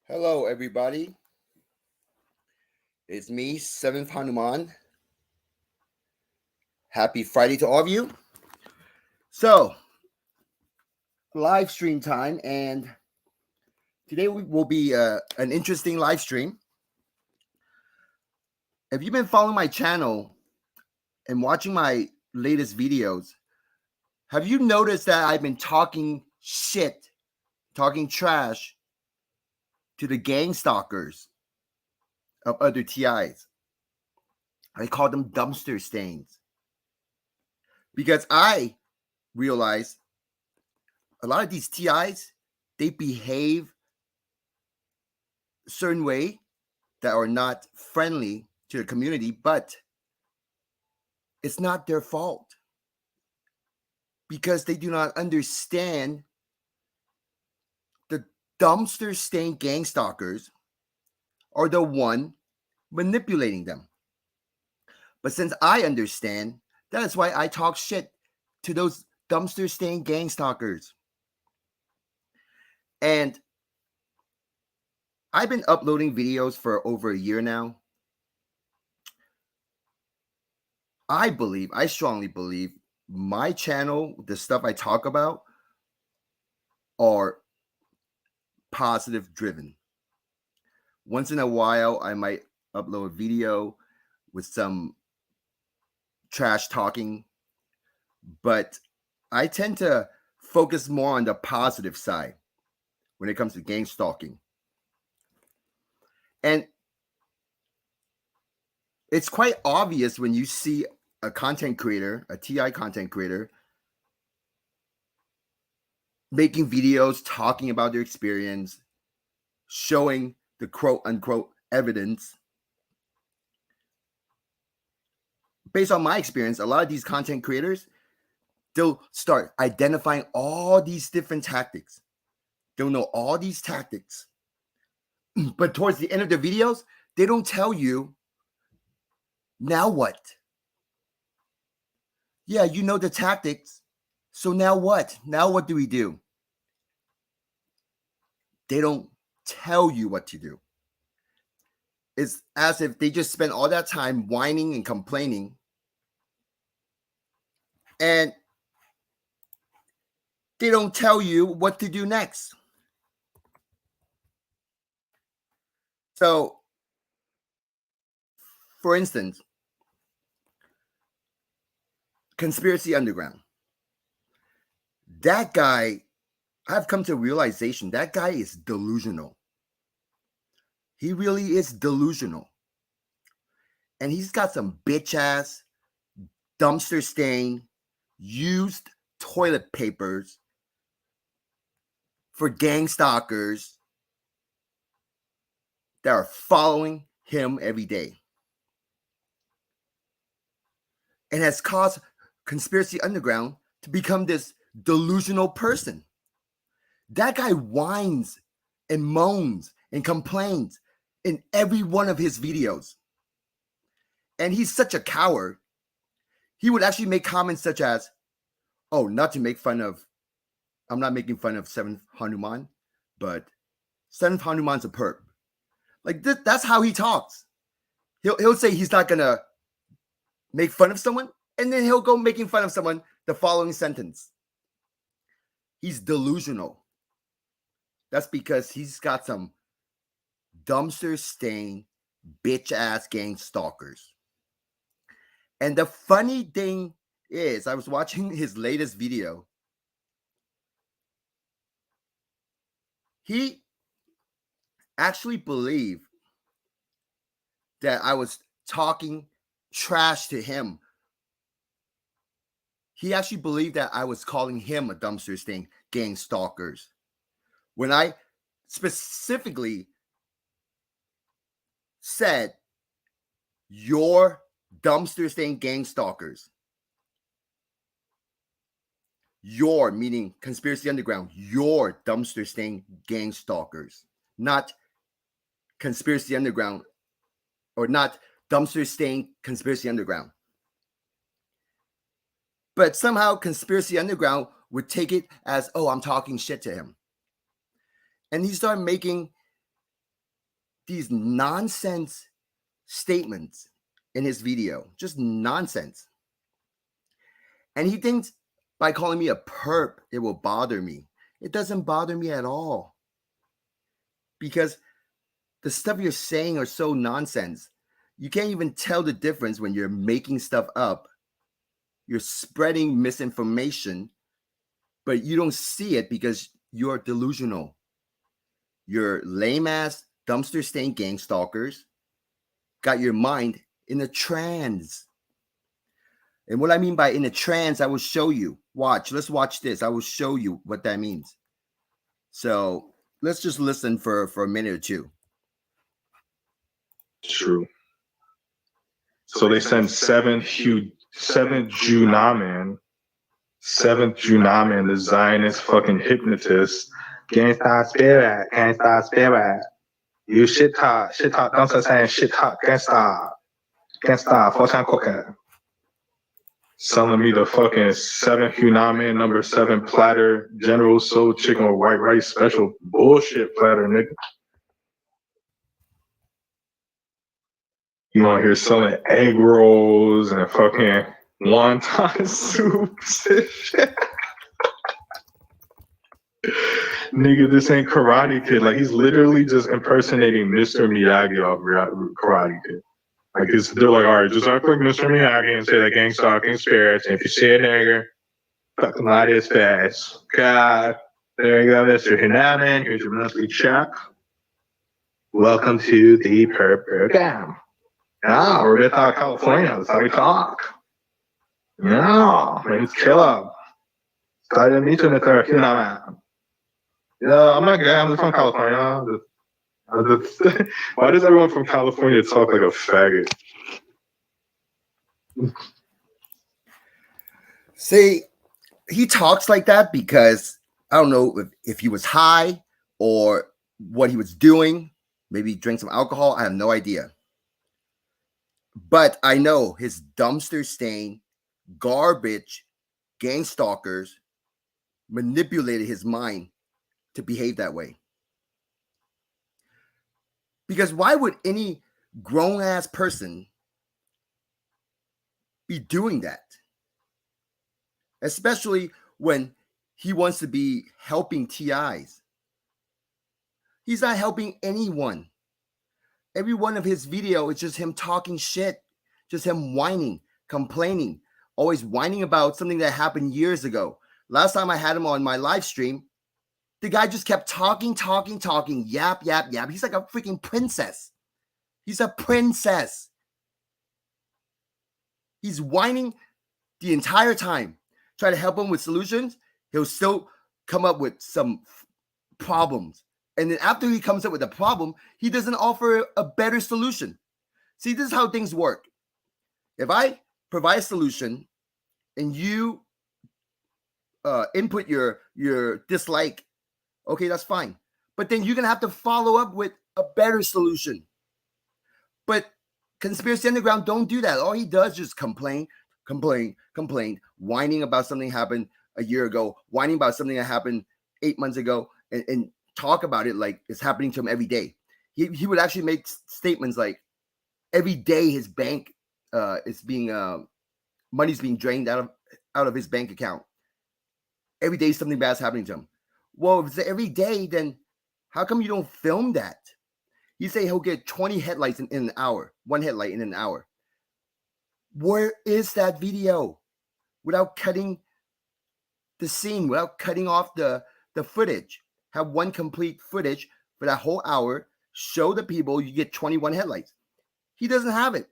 Hello, everybody. It's me, 7th Hanuman. Happy Friday to all of you. So, live stream time, and today will be an interesting live stream. If you've been following my channel and watching my latest videos, have you noticed that I've been talking shit, talking trash to the gang stalkers of other TIs? I call them dumpster stains because I realize a lot of these TIs, they behave a certain way that are not friendly to the community, but it's not their fault because they do not understand the dumpster stained gang stalkers are the one manipulating them. But since I understand, that is why I talk shit to those dumpster stained gang stalkers. And I've been uploading videos for over a year now. I strongly believe my channel, the stuff I talk about, are positive driven. Once in a while, I might upload a video with some trash talking, but I tend to focus more on the positive side when it comes to gang stalking. And it's quite obvious when you see a content creator, a TI content creator, making videos talking about their experience, showing the quote unquote evidence. Based on my experience, a lot of these content creators, they'll start identifying all these different tactics. They'll know all these tactics. But towards the end of the videos, they don't tell you, now what? Yeah, you know the tactics. So now what? Now what do we do? They don't tell you what to do. It's as if they just spent all that time whining and complaining. And they don't tell you what to do next. So, for instance, Conspiracy Underground. That guy, I've come to a realization that guy is delusional. He really is delusional. And he's got some bitch ass, dumpster stain, used toilet papers for gang stalkers that are following him every day. And has caused Conspiracy Underground to become this delusional person. That guy whines and moans and complains in every one of his videos. And he's such a coward. He would actually make comments such as, oh, not to make fun of, I'm not making fun of 7th Hanuman, but 7th Hanuman's a perp. Like, that's how he talks. He'll say he's not going to make fun of someone, and then he'll go making fun of someone the following sentence. He's delusional. That's because he's got some dumpster stained bitch ass gang stalkers. And the funny thing is, I was watching his latest video. He actually believed that I was talking trash to him. He actually believed that I was calling him a dumpster stain gang stalkers. When I specifically said, your dumpster stain gang stalkers. Your, meaning Conspiracy Underground, your dumpster stain gang stalkers. Not Conspiracy Underground, or not dumpster stain Conspiracy Underground. But somehow Conspiracy Underground would take it as, oh, I'm talking shit to him. And he started making these nonsense statements in his video, just nonsense. And he thinks by calling me a perp, it will bother me. It doesn't bother me at all. Because the stuff you're saying are so nonsense. You can't even tell the difference when you're making stuff up. You're spreading misinformation, but you don't see it because you're delusional. You're lame ass, dumpster stained gang stalkers got your mind in a trance. And what I mean by in a trance, I will show you. Let's watch this. I will show you what that means. So let's just listen for a minute or two. True. So they send seventh Junaman, the Zionist fucking hypnotist. Gangsta spirit. You shit talk, don't say saying shit talk, gangsta, 4 cooker. Selling me the fucking 7 Hunaman number 7 platter, General Soul chicken with white rice special bullshit platter, nigga. You on here selling egg rolls and fucking wonton soups and shit. Nigga, this ain't Karate Kid. Like, he's literally just impersonating Mr. Miyagi off Karate Kid. Like, they're like, all right, just act like Mr. Miyagi and say that gang stalking spirits. And if you see a nigger, fucking lie to his face. God, there you go, Mr. Hunaman. Here's your monthly check. Welcome to the program. Yeah, we're based out of California. That's how we talk. Yeah, my name's Caleb. Glad to meet you, Mr. Hunaman. Yeah, I'm not gay. I'm just from California. Why does everyone from California talk like a faggot? See, he talks like that because I don't know if he was high or what he was doing. Maybe he drank some alcohol. I have no idea. But I know his dumpster stain, garbage, gang stalkers manipulated his mind to behave that way. Because why would any grown-ass person be doing that? Especially when he wants to be helping TIs. He's not helping anyone. Every one of his video is just him talking shit, just him whining, complaining, always whining about something that happened years ago. Last time I had him on my live stream, the guy just kept talking, yap. He's like a freaking princess. He's a princess. He's whining the entire time. Try to help him with solutions, he'll still come up with some problems. And then after he comes up with a problem, he doesn't offer a better solution. See, this is how things work. If I provide a solution and you input your dislike, okay, that's fine. But then you're going to have to follow up with a better solution. But Conspiracy Underground don't do that. All he does is just complain, whining about something happened a year ago, whining about something that happened 8 months ago, and talk about it like it's happening to him every day. He would actually make statements like every day his bank is being money's being drained out of his bank account. Every day something bad's happening to him. Well, if it's every day, then how come you don't film that? You say he'll get 20 headlights in an hour, 1 headlight in an hour. Where is that video? Without cutting the scene, without cutting off the footage. Have one complete footage for that whole hour. Show the people you get 21 headlights. He doesn't have it.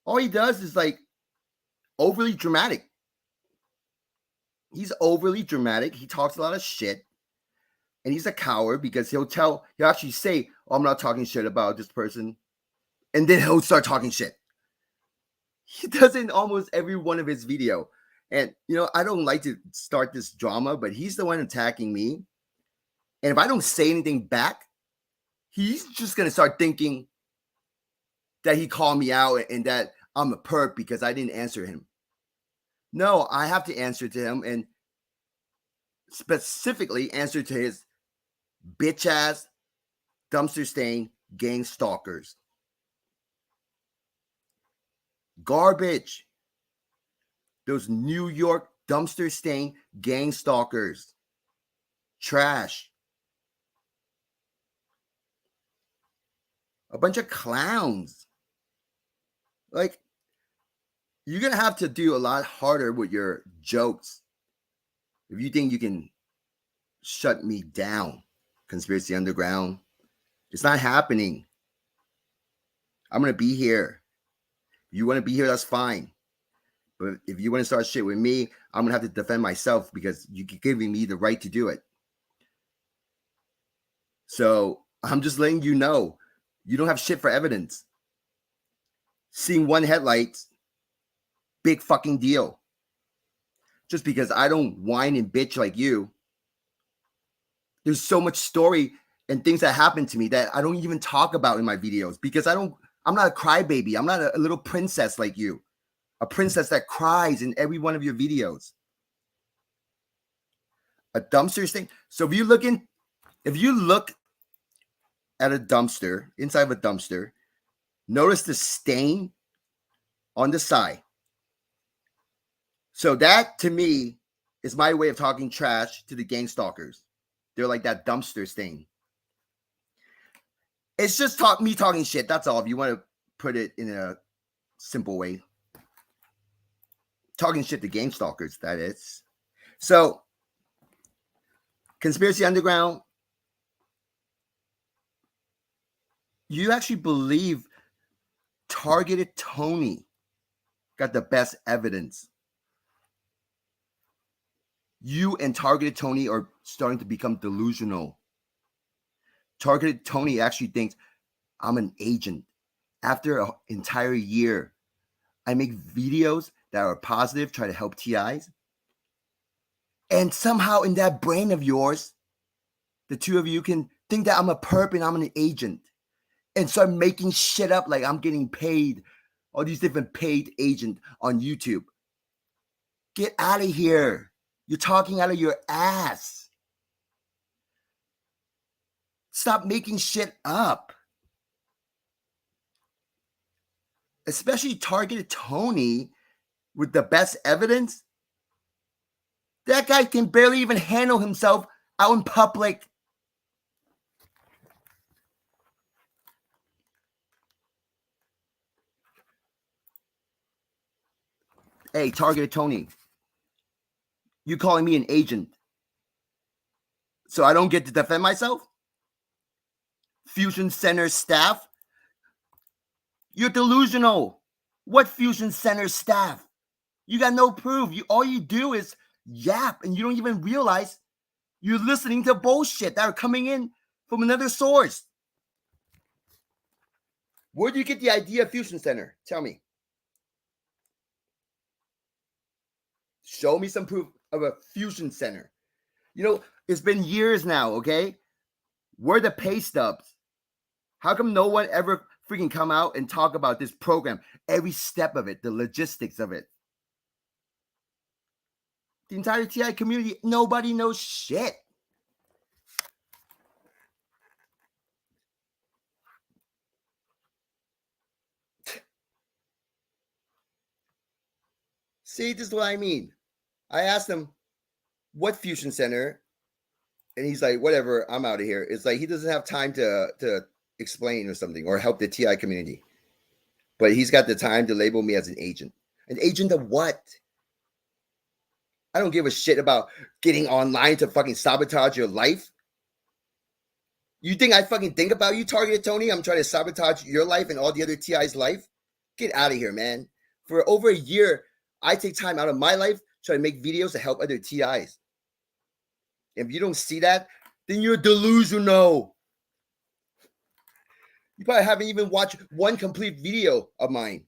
All he does is like overly dramatic. He's overly dramatic. He talks a lot of shit. And he's a coward because he'll actually say, oh, I'm not talking shit about this person. And then he'll start talking shit. He does it in almost every one of his video. And, I don't like to start this drama, but he's the one attacking me. And if I don't say anything back, he's just going to start thinking that he called me out and that I'm a perp because I didn't answer him. No, I have to answer to him and specifically answer to his bitch ass, dumpster stain, gang stalkers. Garbage. Those New York dumpster stain gang stalkers. Trash. A bunch of clowns. Like, you're going to have to do a lot harder with your jokes if you think you can shut me down. Conspiracy Underground. It's not happening. I'm going to be here. If you want to be here, that's fine. But if you want to start shit with me, I'm going to have to defend myself because you're giving me the right to do it. So I'm just letting you know, you don't have shit for evidence. Seeing one headlight, big fucking deal. Just because I don't whine and bitch like you. There's so much story and things that happen to me that I don't even talk about in my videos because I'm not a crybaby. I'm not a little princess like you. A princess that cries in every one of your videos. A dumpster stain. So if you look at a dumpster, inside of a dumpster, notice the stain on the side. So that to me is my way of talking trash to the gang stalkers. They're like that dumpster stain. It's just me talking shit. That's all. If you want to put it in a simple way. Talking shit to gang stalkers, that is. So, Conspiracy Underground, you actually believe Targeted Tony got the best evidence. You and Targeted Tony are starting to become delusional. Targeted Tony actually thinks I'm an agent. After an entire year, I make videos that are positive, try to help TIs. And somehow in that brain of yours, the two of you can think that I'm a perp and I'm an agent. And start making shit up like I'm getting paid. All these different paid agents on YouTube. Get out of here. You're talking out of your ass. Stop making shit up. Especially Targeted Tony with the best evidence. That guy can barely even handle himself out in public. Hey, Targeted Tony, you calling me an agent so I don't get to defend myself? Fusion Center staff? You're delusional. What Fusion Center staff? You got no proof. All you do is yap, and you don't even realize you're listening to bullshit that are coming in from another source. Where do you get the idea of Fusion Center? Tell me. Show me some proof of a Fusion Center. You know, it's been years now, okay? Where are the pay stubs? How come no one ever freaking come out and talk about this program? Every step of it, the logistics of it. The entire TI community, nobody knows shit. See, this is what I mean. I asked him, what Fusion Center? And he's like, whatever, I'm out of here. It's like he doesn't have time to explain or something or help the TI community. But he's got the time to label me as an agent. An agent of what? I don't give a shit about getting online to fucking sabotage your life. You think I fucking think about you, Targeted Tony? I'm trying to sabotage your life and all the other TI's life? Get out of here, man. For over a year, I take time out of my life trying to make videos to help other TIs. If you don't see that, then you're delusional. You probably haven't even watched one complete video of mine.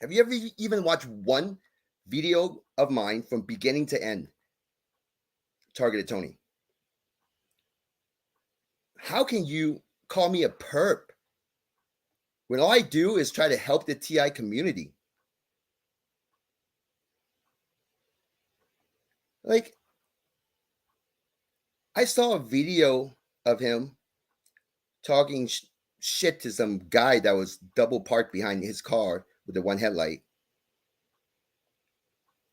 Have you ever even watched one video of mine from beginning to end? Targeted Tony. How can you call me a perp when all I do is try to help the TI community? Like, I saw a video of him talking shit to some guy that was double parked behind his car with the one headlight.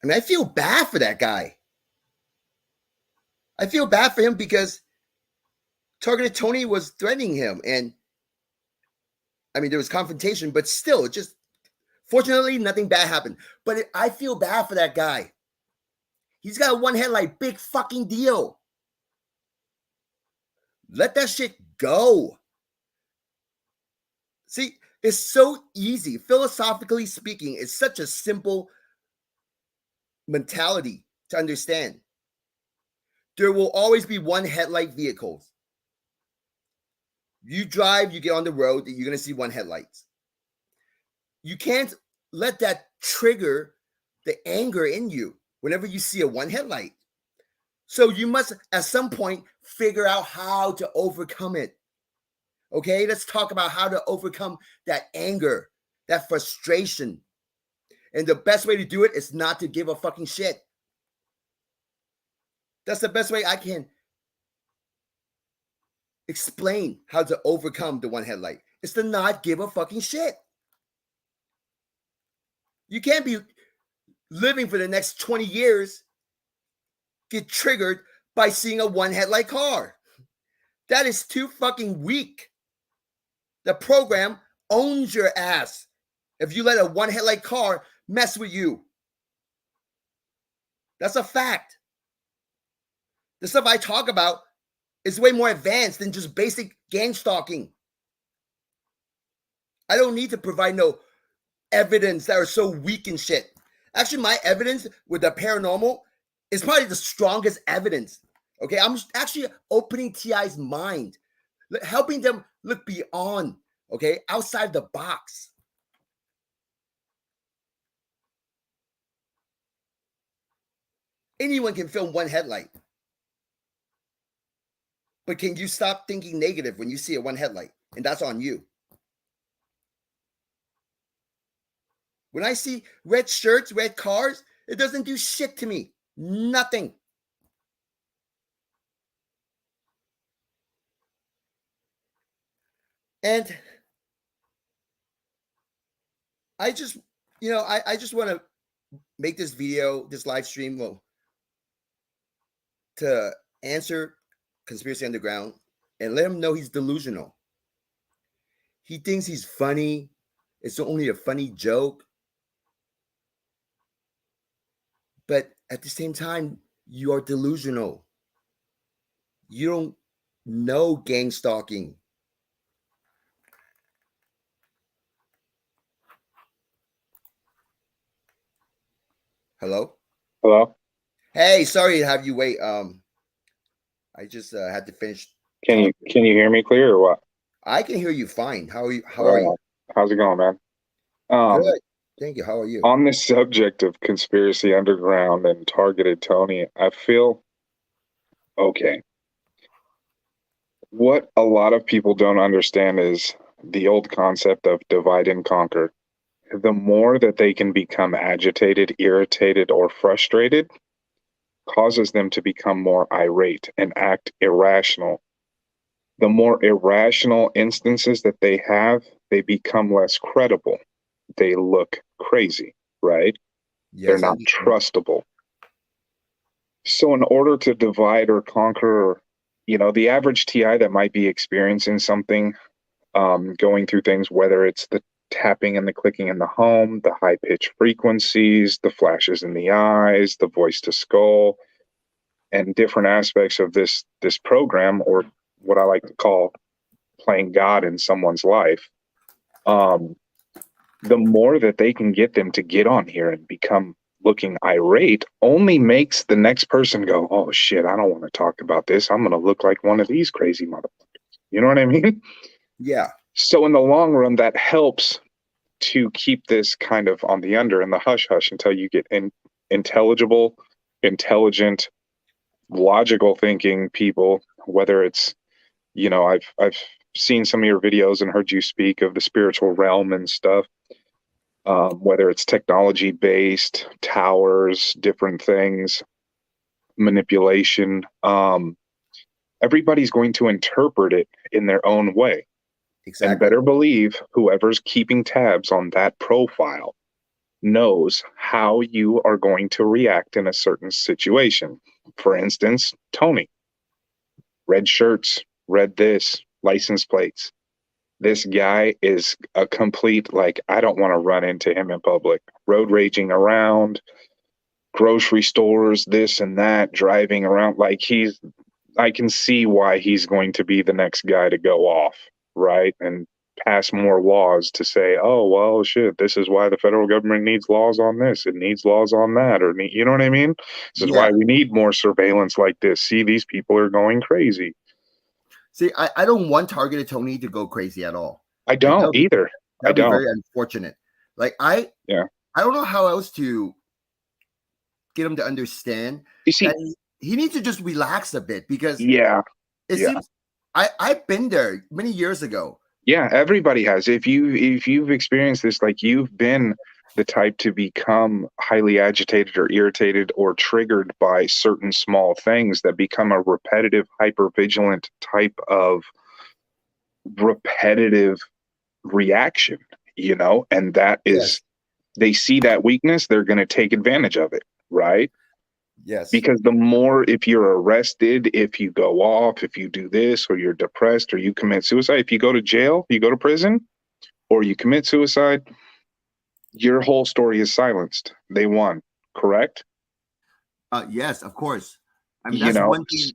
I mean, I feel bad for that guy. I feel bad for him because Targeted Tony was threatening him. And I mean, there was confrontation, but still, just fortunately, nothing bad happened. But I feel bad for that guy. He's got a one headlight, big fucking deal. Let that shit go. See, it's so easy. Philosophically speaking, it's such a simple mentality to understand. There will always be one headlight vehicles. You drive, you get on the road, you're going to see one headlights. You can't let that trigger the anger in you whenever you see a one headlight. So you must, at some point, figure out how to overcome it. Okay, let's talk about how to overcome that anger, that frustration. And the best way to do it is not to give a fucking shit. That's the best way I can explain how to overcome the one headlight. It's to not give a fucking shit. You can't be living for the next 20 years, get triggered by seeing a one headlight car. That is too fucking weak. The program owns your ass if you let a one headlight car mess with you. That's a fact. The stuff I talk about is way more advanced than just basic gang stalking. I don't need to provide no evidence that are so weak and shit. Actually, my evidence with the paranormal is probably the strongest evidence. Okay, I'm actually opening TI's mind, helping them look beyond, okay, outside the box. Anyone can film one headlight. But can you stop thinking negative when you see a one headlight? And that's on you. When I see red shirts, red cars, it doesn't do shit to me. Nothing. And I just, I just want to make this video, this live stream, to answer Conspiracy Underground and let him know he's delusional. He thinks he's funny. It's only a funny joke. But at the same time, you are delusional. You don't know gang stalking. Hello? Hello? Hey, sorry to have you wait. I just had to finish. Can you hear me clear or what? I can hear you fine. How are you? How are you? How's it going, man? Good. Thank you. How are you? On the subject of Conspiracy Underground and Targeted Tony, I feel okay. What a lot of people don't understand is the old concept of divide and conquer. The more that they can become agitated, irritated, or frustrated, causes them to become more irate and act irrational. The more irrational instances that they have, they become less credible. They look crazy, right? Yes, they're not trustable. So in order to divide or conquer, the average TI that might be experiencing something, going through things, whether it's the tapping and the clicking in the home, the high pitch frequencies, the flashes in the eyes, the voice to skull, and different aspects of this program, or what I like to call playing God in someone's life, the more that they can get them to get on here and become looking irate only makes the next person go, oh shit, I don't want to talk about this. I'm going to look like one of these crazy motherfuckers. You know what I mean? Yeah. So in the long run, that helps to keep this kind of on the under and the hush hush until you get intelligible, intelligent, logical thinking people, whether it's, I've seen some of your videos and heard you speak of the spiritual realm and stuff. Whether it's technology based, towers, different things, manipulation. I everybody's going to interpret it in their own way. And Exactly. better believe whoever's keeping tabs on that profile knows how you are going to react in a certain situation. For instance, Tony, red shirts, red this, license plates. This guy is a complete, like, I don't want to run into him in public. Road raging around, grocery stores, this and that, driving around. Like, I can see why he's going to be the next guy to go off, right? And pass more laws to say, oh, well, shit, this is why the federal government needs laws on this. It needs laws on that. Or, you know what I mean? This is Yeah. why we need more surveillance like this. See, these people are going crazy. See, I don't want targeted Tony to go crazy at all. I don't either. I That'd be don't. very unfortunate. Like I don't know how else to get him to understand You see, that he needs to just relax a bit, because it seems I've been there many years ago. Yeah, everybody has. If you've experienced this, like, you've been the type to become highly agitated or irritated or triggered by certain small things that become a repetitive, hypervigilant type of repetitive reaction, and that is, they see that weakness, they're going to take advantage of it, right? Yes. Because the more, if you're arrested, if you go off, if you do this, or you're depressed, or you commit suicide, if you go to jail, you go to prison, or you commit suicide, your whole story is silenced. They won, correct? Yes, of course. I mean, that's one thing.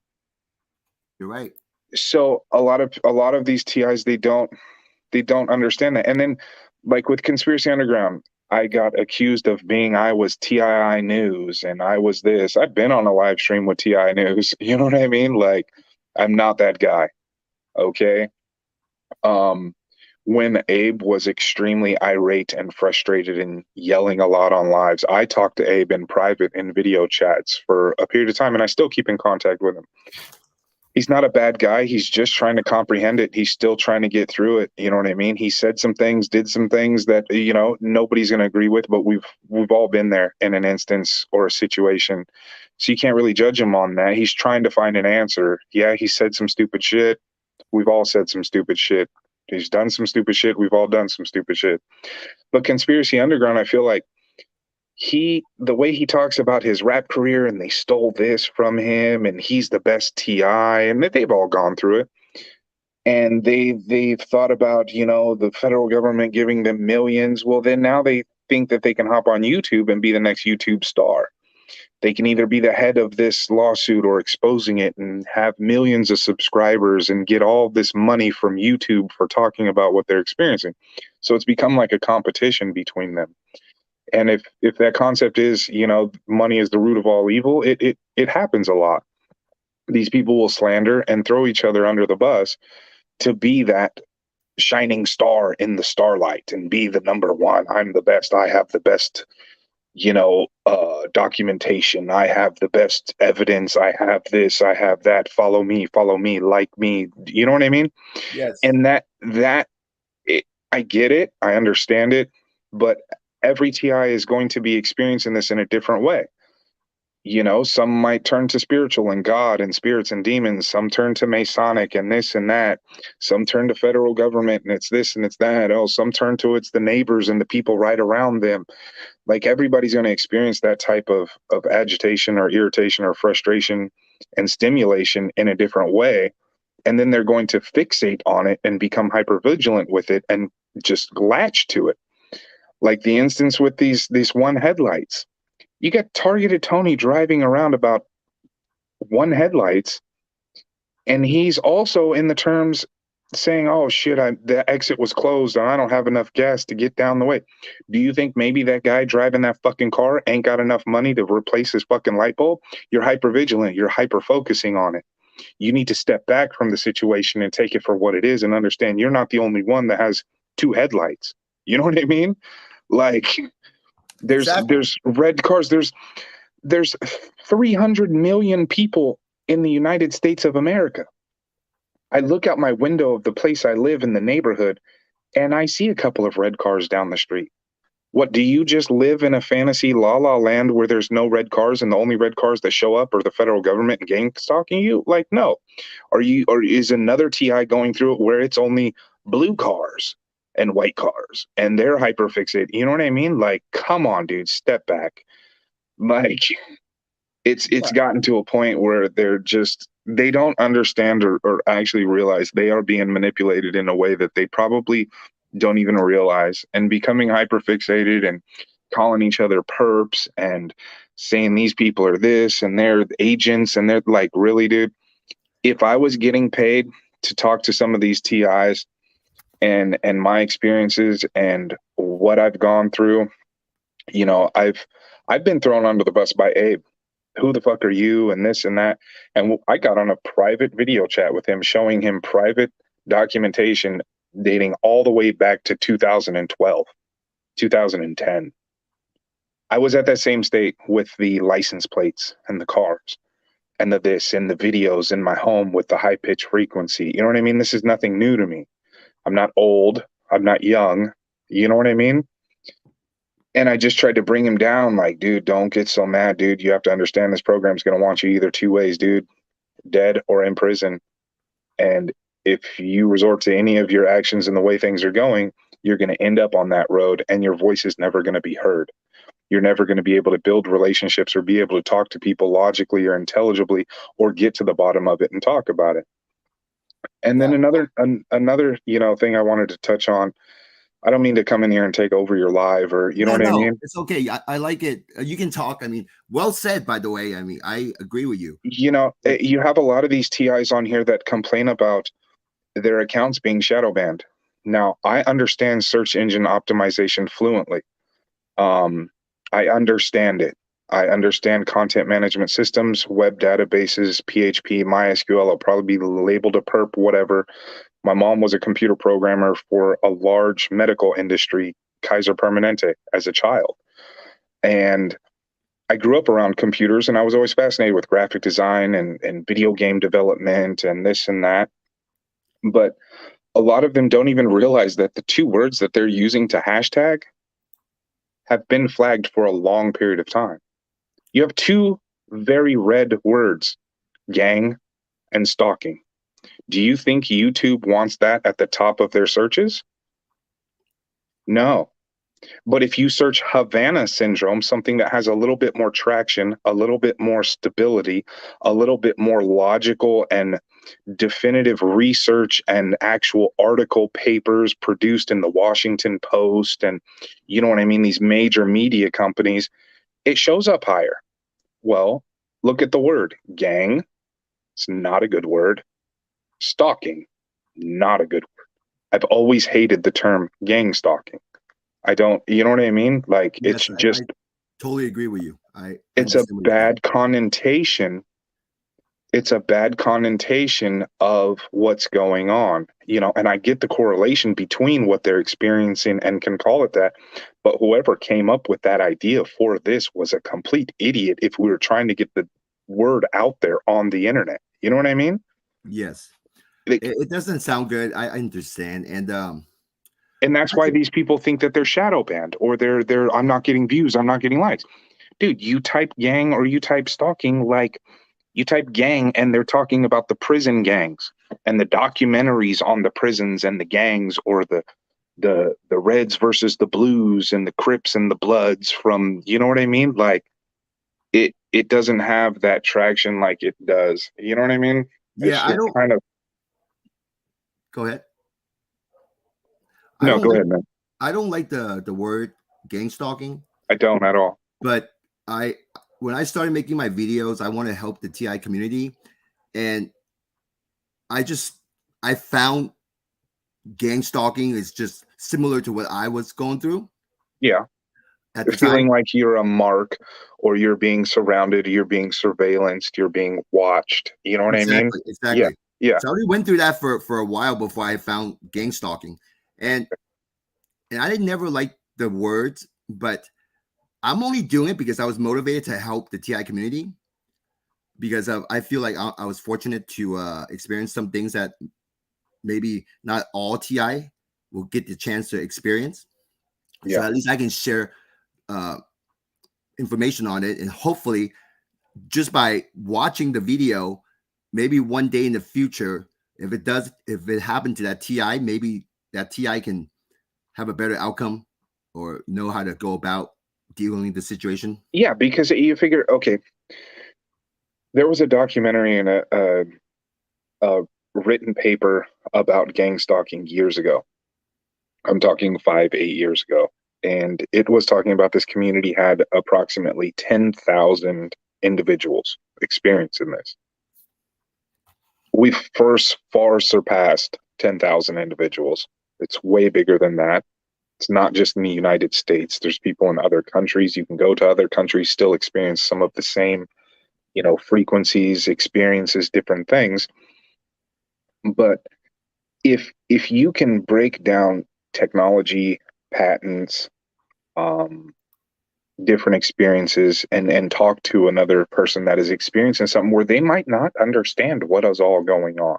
You're right. So a lot of these TIs, they don't understand that. And then, like with Conspiracy Underground, I got accused of I was TII News and I was this. I've been on a live stream with TII News. You know what I mean? Like, I'm not that guy. Okay. When Abe was extremely irate and frustrated and yelling a lot on lives, I talked to Abe in private in video chats for a period of time, and I still keep in contact with him. He's not a bad guy. He's just trying to comprehend it. He's still trying to get through it. You know what I mean? He said some things, did some things that, nobody's going to agree with, but we've all been there in an instance or a situation. So you can't really judge him on that. He's trying to find an answer. Yeah, he said some stupid shit. We've all said some stupid shit. He's done some stupid shit. We've all done some stupid shit. But Conspiracy Underground, I feel like the way he talks about his rap career and they stole this from him and he's the best TI, and that they've all gone through it. And they've thought about, the federal government giving them millions. Well, then now they think that they can hop on YouTube and be the next YouTube star. They can either be the head of this lawsuit or exposing it and have millions of subscribers and get all this money from YouTube for talking about what they're experiencing. So it's become like a competition between them. And if that concept is, money is the root of all evil, it happens a lot. These people will slander and throw each other under the bus to be that shining star in the starlight and be the number one. I'm the best. I have the best documentation. I have the best evidence. I have this, I have that. Follow me, like me. You know what I mean? Yes. And I get it. I understand it. But every TI is going to be experiencing this in a different way. Some might turn to spiritual and God and spirits and demons. Some turn to Masonic and this and that. Some turn to federal government and it's this and it's that. Oh, some turn to it's the neighbors and the people right around them. Like, everybody's going to experience that type of agitation or irritation or frustration and stimulation in a different way. And then they're going to fixate on it and become hypervigilant with it and just latch to it. Like the instance with these one headlights. You got targeted Tony driving around about one headlights, and he's also in the terms saying, oh shit, the exit was closed and I don't have enough gas to get down the way. Do you think maybe that guy driving that fucking car ain't got enough money to replace his fucking light bulb? You're hypervigilant. You're hyper focusing on it. You need to step back from the situation and take it for what it is and understand you're not the only one that has two headlights. You know what I mean? Like, there's red cars. There's 300 million people in the United States of America. I look out my window of the place I live in the neighborhood and I see a couple of red cars down the street. What, do you just live in a fantasy la la land where there's no red cars and the only red cars that show up are the federal government and gang stalking you? Like, no. Or is another TI going through it where it's only blue cars and white cars and they're hyper fixated? You know what I mean? Like, come on, dude, step back. Like, it's gotten to a point where they don't understand or actually realize they are being manipulated in a way that they probably don't even realize, and becoming hyperfixated and calling each other perps and saying these people are this and they're agents, and they're like, really, dude, if I was getting paid to talk to some of these TIs and my experiences and what I've gone through, I've been thrown under the bus by Abe. Who the fuck are you, and this and that. And I got on a private video chat with him, showing him private documentation dating all the way back to 2012, 2010. I was at that same state with the license plates and the cars and the this and the videos in my home with the high pitch frequency. You know what I mean? This is nothing new to me. I'm not old. I'm not young. You know what I mean? And I just tried to bring him down, like, dude, don't get so mad, dude. You have to understand this program's going to want you either two ways, dude, dead or in prison. And if you resort to any of your actions and the way things are going, you're going to end up on that road, and your voice is never going to be heard. You're never going to be able to build relationships or be able to talk to people logically or intelligibly or get to the bottom of it and talk about it. And then another thing I wanted to touch on. I don't mean to come in here and take over your live, or you know what I mean? It's okay. I like it. You can talk. I mean, well said, by the way. I mean, I agree with you. You have a lot of these TIs on here that complain about their accounts being shadow banned. Now, I understand search engine optimization fluently. I understand it. I understand content management systems, web databases, PHP, MySQL. I'll probably be labeled a perp, whatever. My mom was a computer programmer for a large medical industry, Kaiser Permanente, as a child. And I grew up around computers, and I was always fascinated with graphic design and video game development and this and that. But a lot of them don't even realize that the two words that they're using to hashtag have been flagged for a long period of time. You have two very red words, gang and stalking. Do you think YouTube wants that at the top of their searches? No. But if you search Havana syndrome, something that has a little bit more traction, a little bit more stability, a little bit more logical and definitive research and actual article papers produced in the Washington Post and, you know what I mean, these major media companies, it shows up higher. Well, look at the word gang. It's not a good word. Stalking, not a good word. I've always hated the term gang stalking. I don't, you know what I mean? Like, yes, it's just. I totally agree with you. It's a bad connotation. It's a bad connotation of what's going on, and I get the correlation between what they're experiencing and can call it that. But whoever came up with that idea for this was a complete idiot if we were trying to get the word out there on the internet. You know what I mean? Yes. It doesn't sound good. I understand. And that's why these people think that they're shadow banned, or they're I'm not getting views, I'm not getting likes. Dude, you type gang or you type stalking, like you type gang and they're talking about the prison gangs and the documentaries on the prisons and the gangs, or the Reds versus the Blues and the Crips and the Bloods from, you know what I mean? Like it doesn't have that traction like it does. You know what I mean? Yeah, I don't kind of. Go ahead. No, go ahead, man. I don't like the word gang stalking. I don't at all. But when I started making my videos, I want to help the TI community, and I found gang stalking is just similar to what I was going through. Yeah. At the feeling time, like you're a mark, or you're being surrounded, you're being surveillanced, you're being watched. You know what I mean? Exactly. Yeah. So I already went through that for a while before I found gang stalking. And I didn't never like the words, but I'm only doing it because I was motivated to help the TI community, because I feel like I was fortunate to experience some things that maybe not all TI will get the chance to experience. So Yeah. at least I can share information on it, and hopefully, just by watching the video, maybe one day in the future, if it happened to that TI, maybe that TI can have a better outcome or know how to go about dealing with the situation. Yeah, because you figure, okay, there was a documentary and a written paper about gang stalking years ago. I'm talking 5, 8 years ago. And it was talking about this community had approximately 10,000 individuals experiencing this. We've far surpassed 10,000 individuals. It's way bigger than that. It's not just in the United States. There's people in other countries. You can go to other countries, still experience some of the same, frequencies, experiences, different things. But if you can break down technology, patents, different experiences, and talk to another person that is experiencing something where they might not understand what is all going on.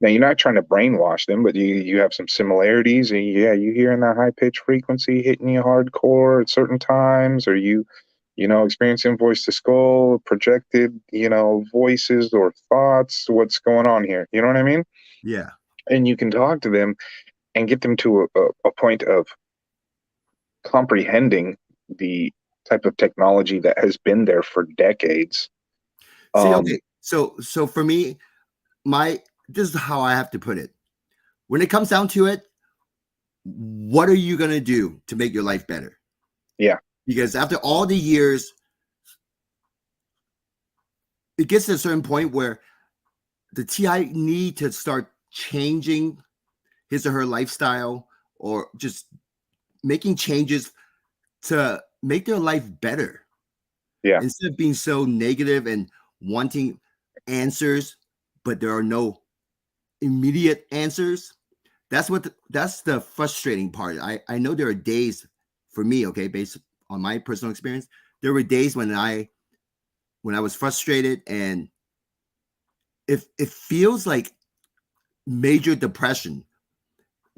Now, you're not trying to brainwash them, but you have some similarities. And yeah, you hearing that high pitch frequency hitting you hardcore at certain times, or experiencing voice to skull, projected, voices or thoughts. What's going on here? You know what I mean? Yeah. And you can talk to them and get them to a point of comprehending the type of technology that has been there for decades. See, okay. So for me, this is how I have to put it. When it comes down to it, what are you going to do to make your life better? Yeah. Because after all the years, it gets to a certain point where the TI need to start changing his or her lifestyle, or just making changes to make their life better. Yeah. Instead of being so negative and wanting answers, but there are no immediate answers. That's the frustrating part. I know there are days for me, okay, based on my personal experience, there were days when I was frustrated, and it feels like major depression.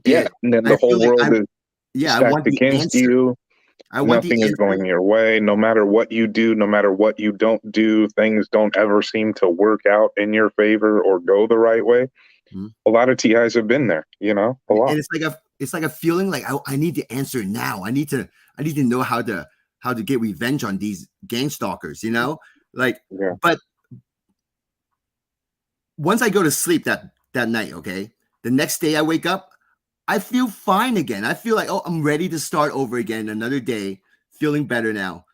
Yeah. And then I the whole feel like world is I stacked want the against answer. you. I want the Nothing is answer. going your way. No matter what you do, no matter what you don't do, things don't ever seem to work out in your favor or go the right way. Mhm. A lot of TIs have been there, a lot. And it's like a feeling like I need the answer now. I need to know how to get revenge on these gang stalkers, like, Yeah. but once I go to sleep that night, okay, the next day I wake up, I feel fine again. I feel like, oh, I'm ready to start over again, another day, feeling better now.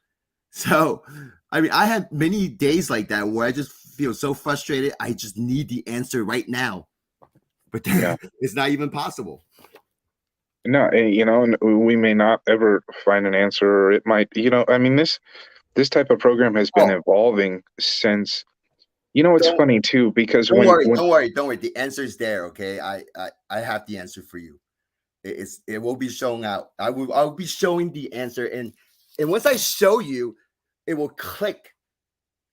So, I mean, I had many days like that where I just feel so frustrated. I just need the answer right now, but Yeah. it's not even possible. No, and we may not ever find an answer, or it might, I mean, this type of program has been Oh, evolving since, it's don't funny too, because don't worry, when don't worry, don't worry. The answer is there. Okay, I have the answer for you. It will be shown out. I'll be showing the answer, and once I show you, it will click.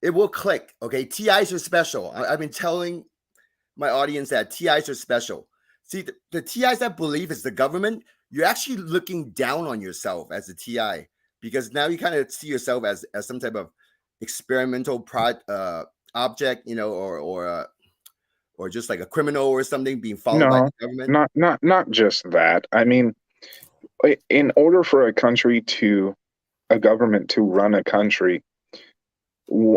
It will click. Okay, TIs are special. I've been telling my audience that TIs are special. See, the TIs that believe it's the government, you're actually looking down on yourself as a TI, because now you kind of see yourself as some type of experimental object, or just like a criminal or something being followed by no, the government. not just that. I mean, in order for a government to run a country,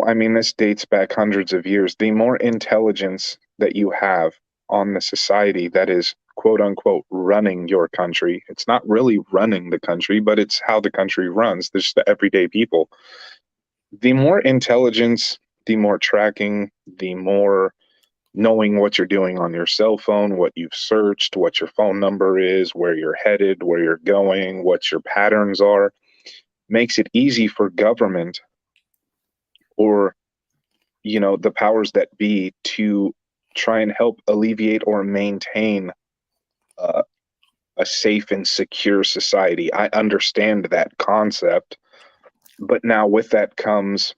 I mean, this dates back hundreds of years. The more intelligence that you have on the society that is quote unquote running your country, it's not really running the country, but it's how the country runs. There's the everyday people. The more intelligence, the more tracking, the more knowing what you're doing on your cell phone, what you've searched, what your phone number is, where you're headed, where you're going, what your patterns are, makes it easy for government or the powers that be to try and help alleviate or maintain uh, a safe and secure society. I understand that concept, but now with that comes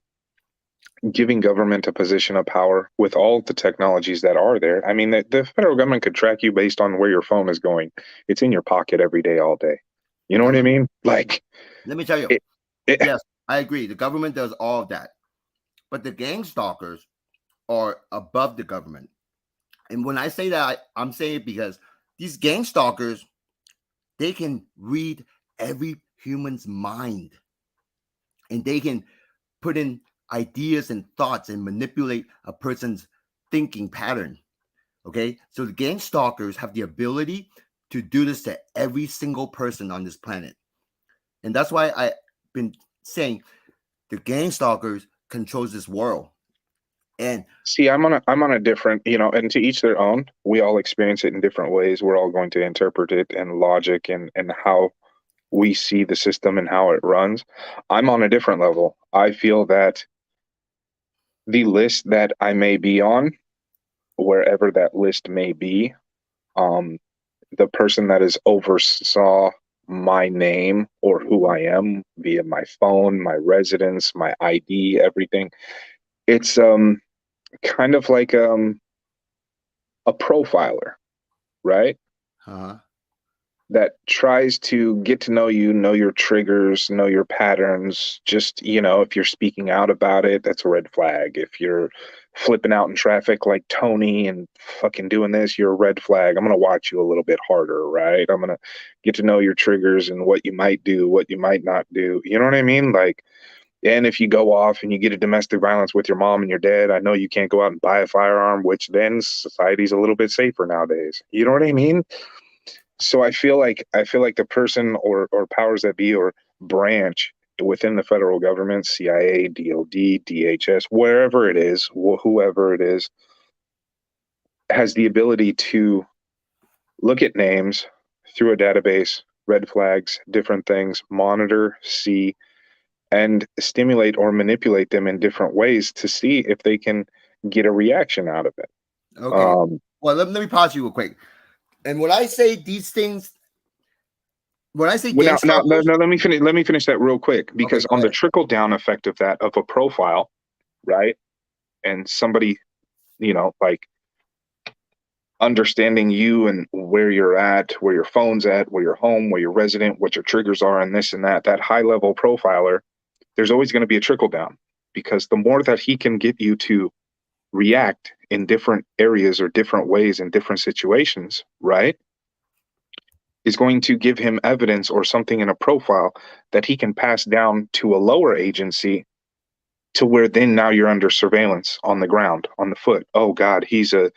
giving government a position of power with all the technologies that are there. I mean, the federal government could track you based on where your phone is going. It's in your pocket every day, all day. You know what I mean? Like, let me tell you. it, it, Yes, I agree. The government does all of that, but the gang stalkers are above the government. And when I say that, I'm saying it because these gang stalkers, they can read every human's mind, and they can put in ideas and thoughts and manipulate a person's thinking pattern. Okay, so the gang stalkers have the ability to do this to every single person on this planet, and that's why I've been saying the gang stalkers controls this world. And See, I'm on a different, and to each their own. We all experience it in different ways. We're all going to interpret it and logic and how we see the system and how it runs. I'm on a different level. I feel that the list that I may be on, wherever that list may be, um, the person that is oversaw my name or who I am via my phone, my residence, my ID, everything. It's kind of like a profiler, right? uh, That tries to get to know your triggers, know your patterns. Just, if you're speaking out about it, that's a red flag. If you're flipping out in traffic like Tony and fucking doing this, you're a red flag. I'm going to watch you a little bit harder, right? I'm going to get to know your triggers and what you might do, what you might not do. You know what I mean? Like, and if you go off and you get a domestic violence with your mom and your dad, I know you can't go out and buy a firearm, which then society's a little bit safer nowadays. You know what I mean? So I feel like the person or powers that be or branch within the federal government, CIA, DOD, DHS, wherever it is, whoever it is, has the ability to look at names through a database, red flags, different things, monitor, see, and stimulate or manipulate them in different ways to see if they can get a reaction out of it. okay. Well, let me pause you real quick. And when I say these things, when I say Well, gang stalkers, let me finish. Let me finish that real quick okay, because go on the ahead. trickle down effect of that of a profile, right? And somebody, like understanding you and where you're at, where your phone's at, where you're home, where you're resident, what your triggers are, and this and that. That high level profiler, there's always going to be a trickle down because the more that he can get you to react in different areas or different ways in different situations, right? Is going to give him evidence or something in a profile that he can pass down to a lower agency to where then now you're under surveillance on the ground, on the foot. Oh God, he's a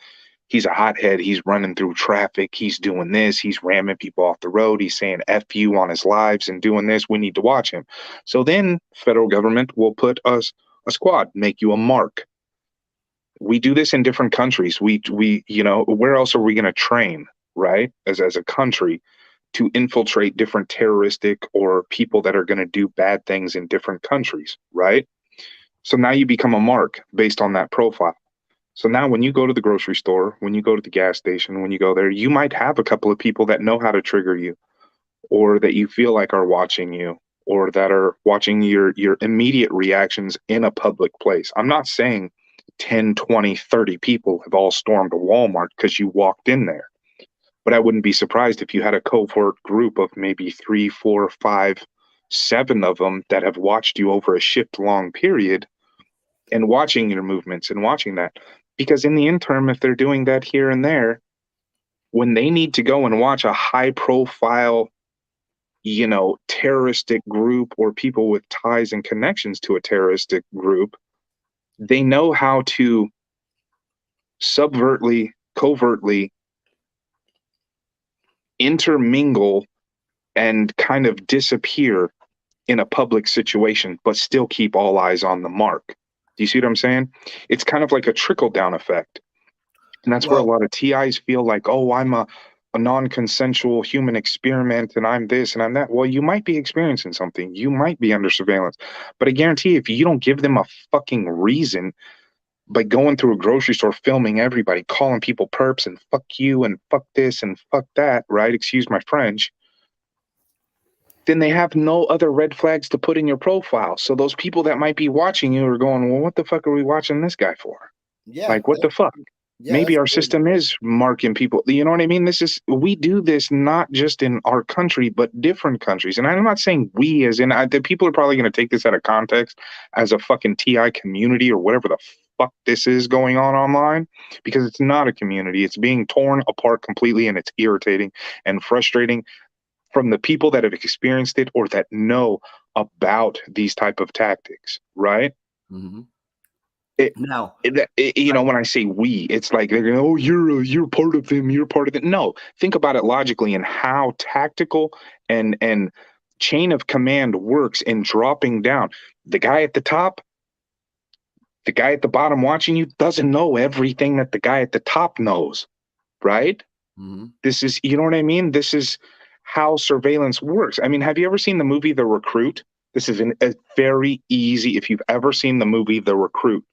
hothead. He's running through traffic. He's doing this. He's ramming people off the road. He's saying F you on his lives and doing this. We need to watch him. So then federal government will put us a squad, make you a mark. We do this in different countries. We where else are we going to train, right? As a country to infiltrate different terroristic or people that are going to do bad things in different countries, right? So now you become a mark based on that profile. So now when you go to the grocery store, when you go to the gas station, when you go there, you might have a couple of people that know how to trigger you or that you feel like are watching you or that are watching your immediate reactions in a public place. I'm not saying 10, 20, 30 people have all stormed a Walmart because you walked in there. But I wouldn't be surprised if you had a cohort group of maybe 3, 4, 5, 7 of them that have watched you over a shift long period and watching your movements and watching that. Because in the interim, if they're doing that here and there, when they need to go and watch a high profile, terroristic group or people with ties and connections to a terroristic group, they know how to subvertly, covertly intermingle and kind of disappear in a public situation, but still keep all eyes on the mark. Do you see what I'm saying? It's kind of like a trickle down effect. And that's where a Well, lot of TIs feel like, oh, I'm a non-consensual human experiment and I'm this and I'm that. Well, you might be experiencing something. You might be under surveillance. But I guarantee if you don't give them a fucking reason by going through a grocery store, filming everybody, calling people perps and fuck you and fuck this and fuck that, right? Excuse my French. Then they have no other red flags to put in your profile. So those people that might be watching you are going, well, what the fuck are we watching this guy for? yeah, Like, what the fuck? Yeah, Maybe that's our good. system is marking people. You know what I mean? We do this not just in our country, but different countries. And I'm not saying we as in, the people are probably going to take this out of context as a fucking TI community or whatever the fuck this is going on online, because it's not a community. It's being torn apart completely, and it's irritating and frustrating from the people that have experienced it or that know about these type of tactics, right? Hmm. It, Now, you I, know, when I say we, it's like they're going, oh, you're part of them, you're part of it. No, think about it logically and how tactical and chain of command works in dropping down. The guy at the top, the guy at the bottom watching you doesn't know everything that the guy at the top knows, right? mhm. This is, you know what I mean? This is how surveillance works. I mean, have you ever seen the movie The Recruit? This is a very easy, if you've ever seen the movie The Recruit,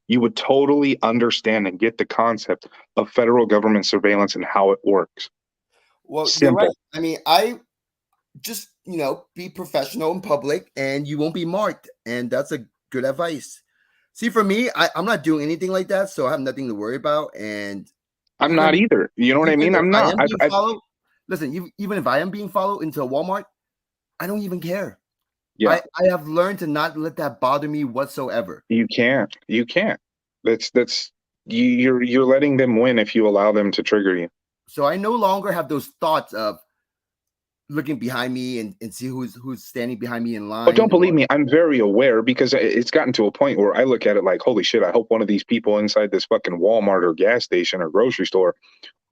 you would totally understand and get the concept of federal government surveillance and how it works. Well, you're right. Simple. I mean, I just, be professional in public and you won't be marked. And that's a good advice. See, for me, I'm not doing anything like that. So I have nothing to worry about. And I'm not even, either. You know what I even mean? if I'm I not. am being followed, listen, even if I am being followed into a Walmart, I don't even care. Yeah, I have learned to not let that bother me whatsoever. you can't. You can't. That's you're letting them win if you allow them to trigger you. So I no longer have those thoughts of looking behind me and see who's standing behind me in Oh, don't line. believe Or me. I'm very aware because it's gotten to a point where I look at it like, holy shit, I hope one of these people inside this fucking Walmart or gas station or grocery store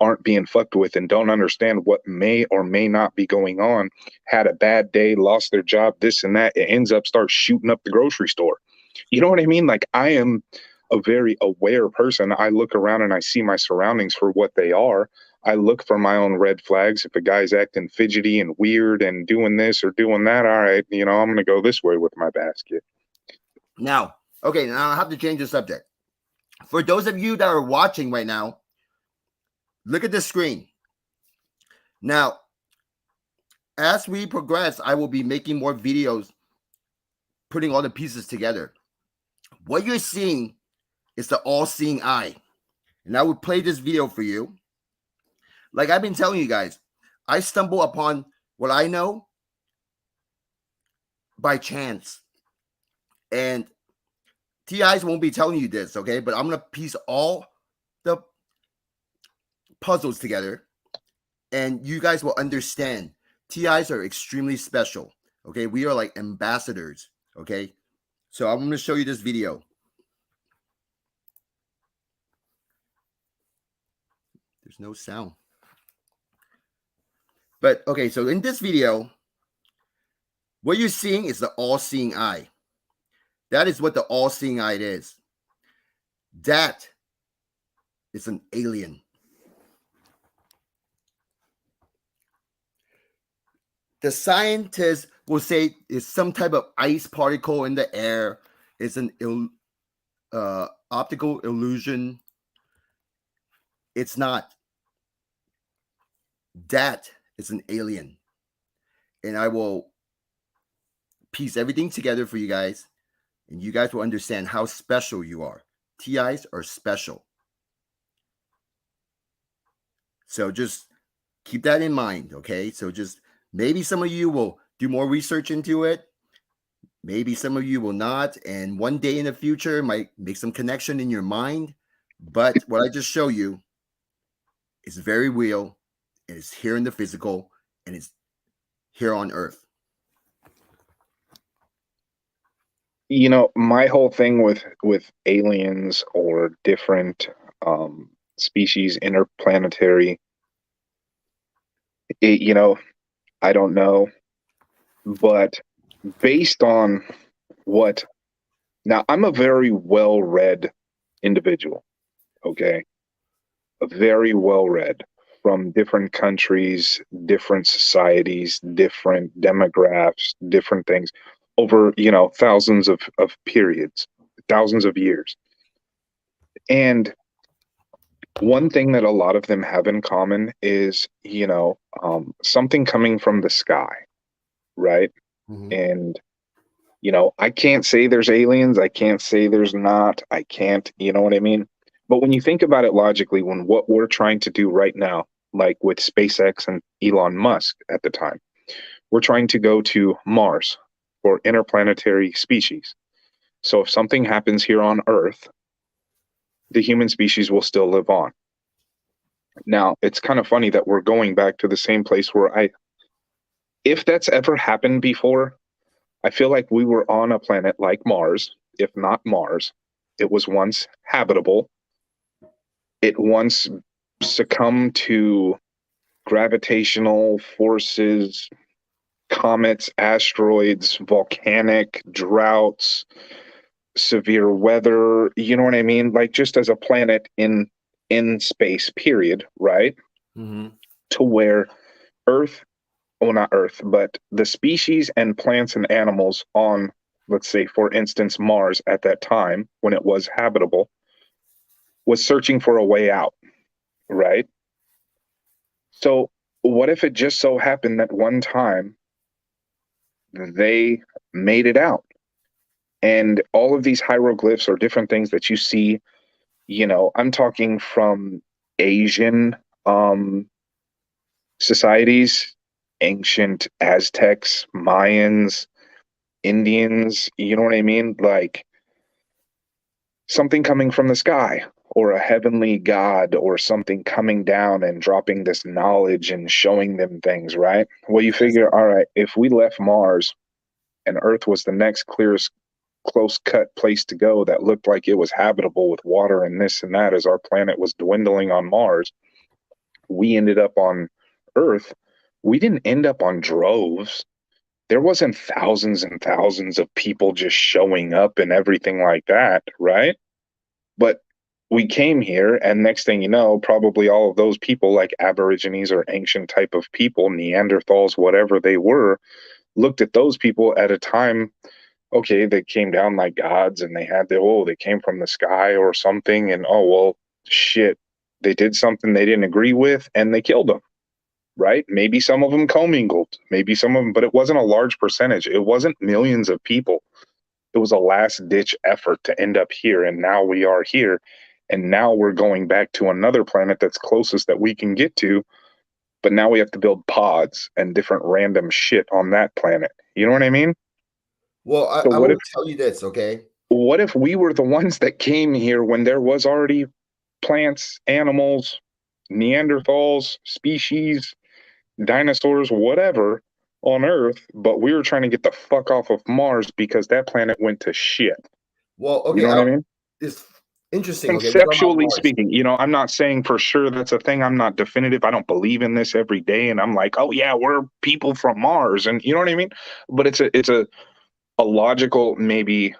aren't being fucked with and don't understand what may or may not be going on, had a bad day, lost their job, this and that. It ends up start shooting up the grocery store. You know what I mean? Like, I am a very aware person. I look around and I see my surroundings for what they are. I look for my own red flags. If a guy's acting fidgety and weird and doing this or doing that, all right, I'm going to go this way with my basket. now, okay, now I have to change the subject. For those of you that are watching right now, look at the screen. Now, as we progress, I will be making more videos, putting all the pieces together. What you're seeing is the all-seeing eye. And I will play this video for you. Like I've been telling you guys, I stumble upon what I know by chance. And TIs won't be telling you this, okay? But I'm going to piece all the puzzles together and you guys will understand. TIs are extremely special, okay? We are like ambassadors, okay? So I'm going to show you this video. There's no sound. But okay, so in this video, what you're seeing is the all-seeing eye. That is what the all-seeing eye is. That is an alien. The scientists will say it's some type of ice particle in the air. It's an optical illusion. It's not. That is an alien. And I will piece everything together for you guys. And you guys will understand how special you are. TIs are special. So just keep that in mind, okay? So just maybe some of you will do more research into it. Maybe some of you will not. And one day in the future might make some connection in your mind. But what I just show you is very real. And it's here in the physical. And it's here on Earth. My whole thing with aliens or different species, interplanetary, I don't know, but based on what now, I'm a very well-read individual, okay? Very well-read from different countries, different societies, different demographics, different things over, thousands of periods, thousands of years. And one thing that a lot of them have in common is, something coming from the sky, right? Mm-hmm. And, I can't say there's aliens. I can't say there's not. I can't, you know what I mean? But when you think about it logically, when what we're trying to do right now, like with SpaceX and Elon Musk at the time, we're trying to go to Mars for interplanetary species. So if something happens here on Earth, the human species will still live on. Now, it's kind of funny that we're going back to the same place where if that's ever happened before, I feel like we were on a planet like Mars, if not Mars. It was once habitable. It once succumbed to gravitational forces, comets, asteroids, volcanic droughts, severe weather, you know what I mean? Like just as a planet in space, period, right? Mm-hmm. To where Earth, well, not Earth, but the species and plants and animals on, let's say, for instance, Mars at that time, when it was habitable, was searching for a way out, right? So, what if it just so happened that one time they made it out? And all of these hieroglyphs or different things that you see, you know, I'm talking from Asian societies, ancient Aztecs, Mayans, Indians, you know what I mean? Like something coming from the sky or a heavenly god or something coming down and dropping this knowledge and showing them things, right? Well, you figure, all right, if we left Mars and Earth was the next clearest, close cut place to go that looked like it was habitable with water and this and that as our planet was dwindling on Mars, we ended up on Earth. We didn't end up on droves. There wasn't thousands and thousands of people just showing up and everything like that, right? But we came here, and next thing you know, probably all of those people, like Aborigines or ancient type of people, Neanderthals, whatever they were, looked at those people at a time. Okay, they came down like gods, and they had they came from the sky or something, and oh well, shit, they did something they didn't agree with, and they killed them. Right? Maybe some of them commingled, maybe some of them, but it wasn't a large percentage. It wasn't millions of people. It was a last ditch effort to end up here. And now we are here. And now we're going back to another planet that's closest that we can get to. But now we have to build pods and different random shit on that planet. You know what I mean? Well, So I will tell you this, okay? What if we were the ones that came here when there was already plants, animals, Neanderthals, species, dinosaurs, whatever, on Earth, but we were trying to get the fuck off of Mars because that planet went to shit. Well, okay, You know what I mean? it's interesting. Okay, Conceptually speaking, you know, I'm not saying for sure that's a thing. I'm not definitive. I don't believe in this every day, and I'm like, oh yeah, we're people from Mars, and you know what I mean. But it's a logical, maybe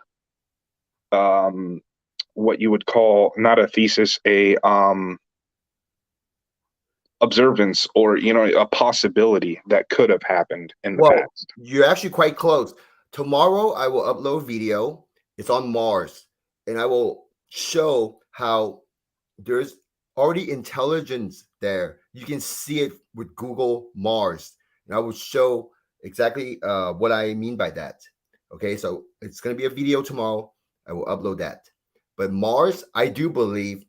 what you would call not a thesis, a observance, or you know, a possibility that could have happened in the past. You're actually quite close. Tomorrow I will upload video. It's on Mars, and I will show how there's already intelligence there. You can see it with Google Mars, and I will show exactly what I mean by that. Okay, so it's going to be a video tomorrow. I will upload that. But Mars, I do believe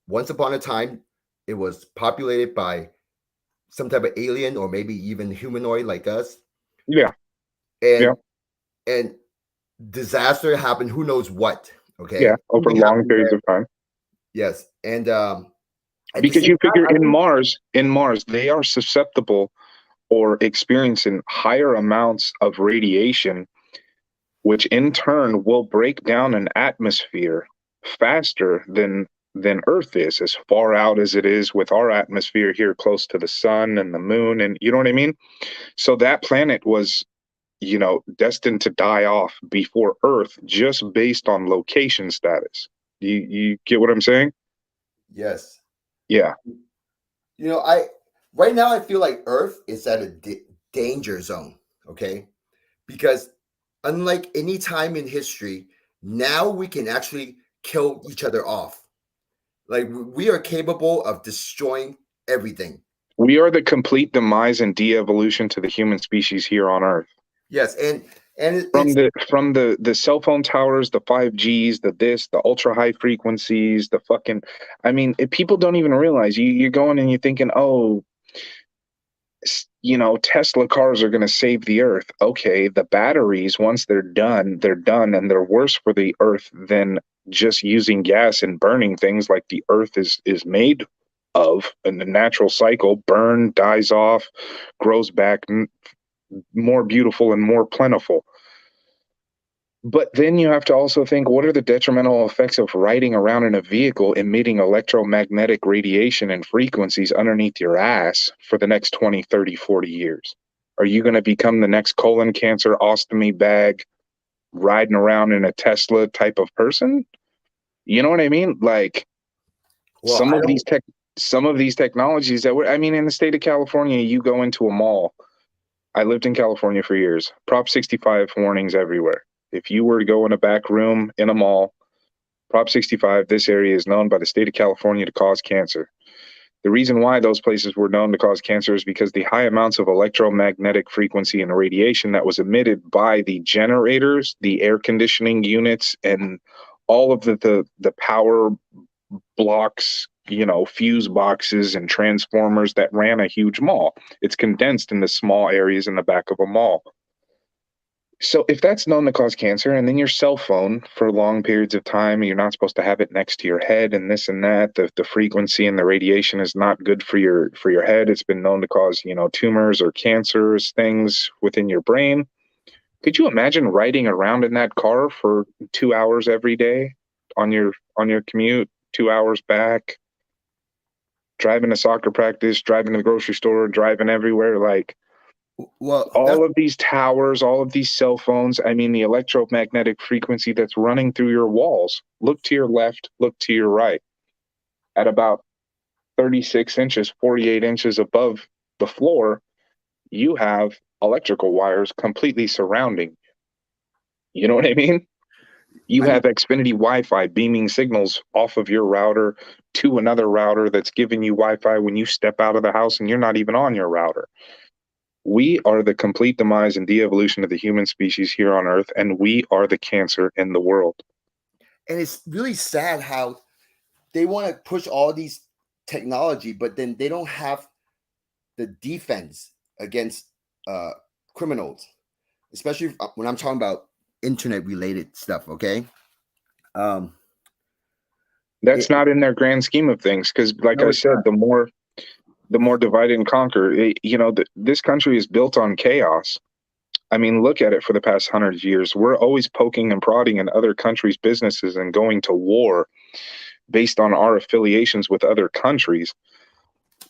once upon a time it was populated by some type of alien or maybe even humanoid like us. Yeah. And disaster happened, who knows what. Okay. Yeah, over long periods of time. Yes. And because you figure in Mars, they are susceptible or experiencing higher amounts of radiation, which in turn will break down an atmosphere faster than Earth is, as far out as it is with our atmosphere here close to the sun and the moon, and you know what I mean? So that planet was, you know, destined to die off before Earth just based on location status. You get what I'm saying? Yes. Yeah. You know, right now I feel like Earth is at a danger zone, okay? Because unlike any time in history, now we can actually kill each other off. Like we are capable of destroying everything. We are the complete demise and de-evolution to the human species here on Earth. Yes, and And from it's the cell phone towers, the 5Gs, the ultra high frequencies, the fucking, I mean, people don't even realize you're going and you're thinking, oh, Tesla cars are going to save the earth. Okay, the batteries, once they're done, and they're worse for the earth than just using gas and burning things like the earth is made of, and the natural cycle: burn, dies off, grows back, more beautiful and more plentiful. But then you have to also think, what are the detrimental effects of riding around in a vehicle emitting electromagnetic radiation and frequencies underneath your ass for the next 20, 30, 40 years? Are you going to become the next colon cancer, ostomy bag, riding around in a Tesla type of person? You know what I mean? Like, well, some of these technologies that I mean, in the state of California, you go into a mall. I lived in California for years. Prop 65 warnings everywhere. If you were to go in a back room in a mall, Prop 65, this area is known by the state of California to cause cancer. The reason why those places were known to cause cancer is because the high amounts of electromagnetic frequency and radiation that was emitted by the generators, the air conditioning units, and all of the power blocks, fuse boxes and transformers that ran a huge mall. It's condensed in the small areas in the back of a mall. So if that's known to cause cancer, and then your cell phone for long periods of time, you're not supposed to have it next to your head, and this and that, the frequency and the radiation is not good for your head. It's been known to cause, tumors or cancers, things within your brain. Could you imagine riding around in that car for 2 hours every day on your commute, 2 hours back, driving to soccer practice, driving to the grocery store, driving everywhere, like, well, all of these towers, all of these cell phones, I mean, the electromagnetic frequency that's running through your walls. Look to your left, look to your right. At about 36 inches, 48 inches above the floor, you have electrical wires completely surrounding. You know what I mean? You I mean, have Xfinity Wi-Fi beaming signals off of your router to another router that's giving you Wi-Fi when you step out of the house and you're not even on your router. We are the complete demise and de-evolution of the human species here on Earth, and we are the cancer in the world. and it's really sad how they want to push all these technology, but then they don't have the defense against criminals, especially when I'm talking about internet related stuff. Okay, um, That's not in their grand scheme of things, because, like no, I it's said, not. the more divide and conquer. This country is built on chaos. I mean, look at it for the past 100 years. We're always poking and prodding in other countries' businesses and going to war based on our affiliations with other countries.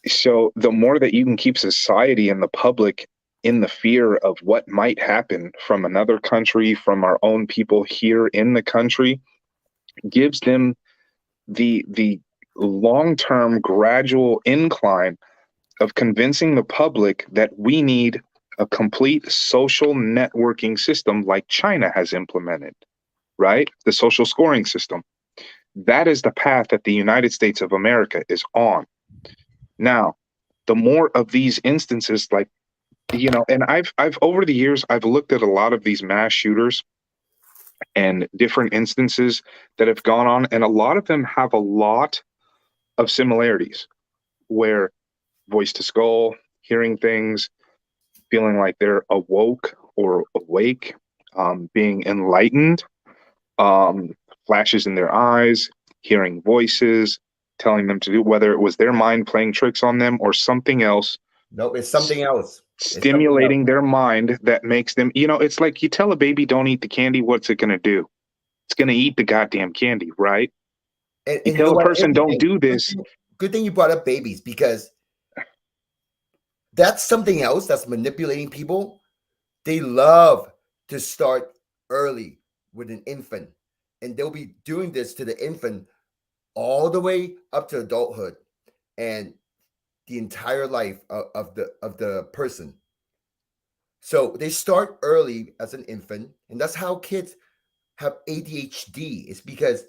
So the more that you can keep society and the public in the fear of what might happen from another country, from our own people here in the country, gives them the long-term gradual incline of convincing the public that we need a complete social networking system like China has implemented, right? The social scoring system. That is the path that the United States of America is on. Now, the more of these instances, like, and I've over the years, I've looked at a lot of these mass shooters and different instances that have gone on, and a lot of them have a lot of similarities where voice to skull, hearing things, feeling like they're awoke or awake, being enlightened, um, flashes in their eyes, hearing voices, telling them to do, whether it was their mind playing tricks on them or something else, Nope, it's something else. It's something else. stimulating their mind that makes them, it's like you tell a baby, don't eat the candy. What's it going to do? It's going to eat the goddamn candy, right? And You you know tell a what? person, don't do this. Good thing you brought up babies, because that's something else that's manipulating people. They love to start early with an infant, and they'll be doing this to the infant all the way up to adulthood and the entire life of the person. So they start early as an infant, and that's how kids have ADHD. It's because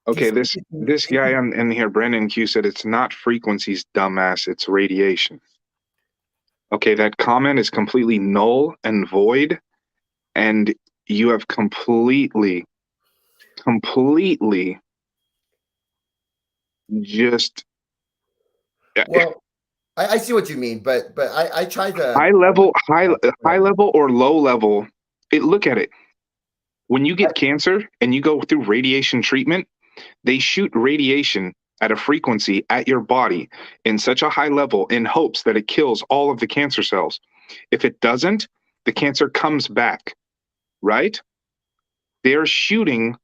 Okay, these this guy in here, Brandon Q, said it's not frequencies, dumbass, it's radiation. Okay, that comment is completely null and void. and you have completely just Well, I see what you mean, but I try to high level or low level. Look at it. When you get cancer and you go through radiation treatment, they shoot radiation at a frequency at your body in such a high level in hopes that it kills all of the cancer cells. If it doesn't, the cancer comes back, right? They're shooting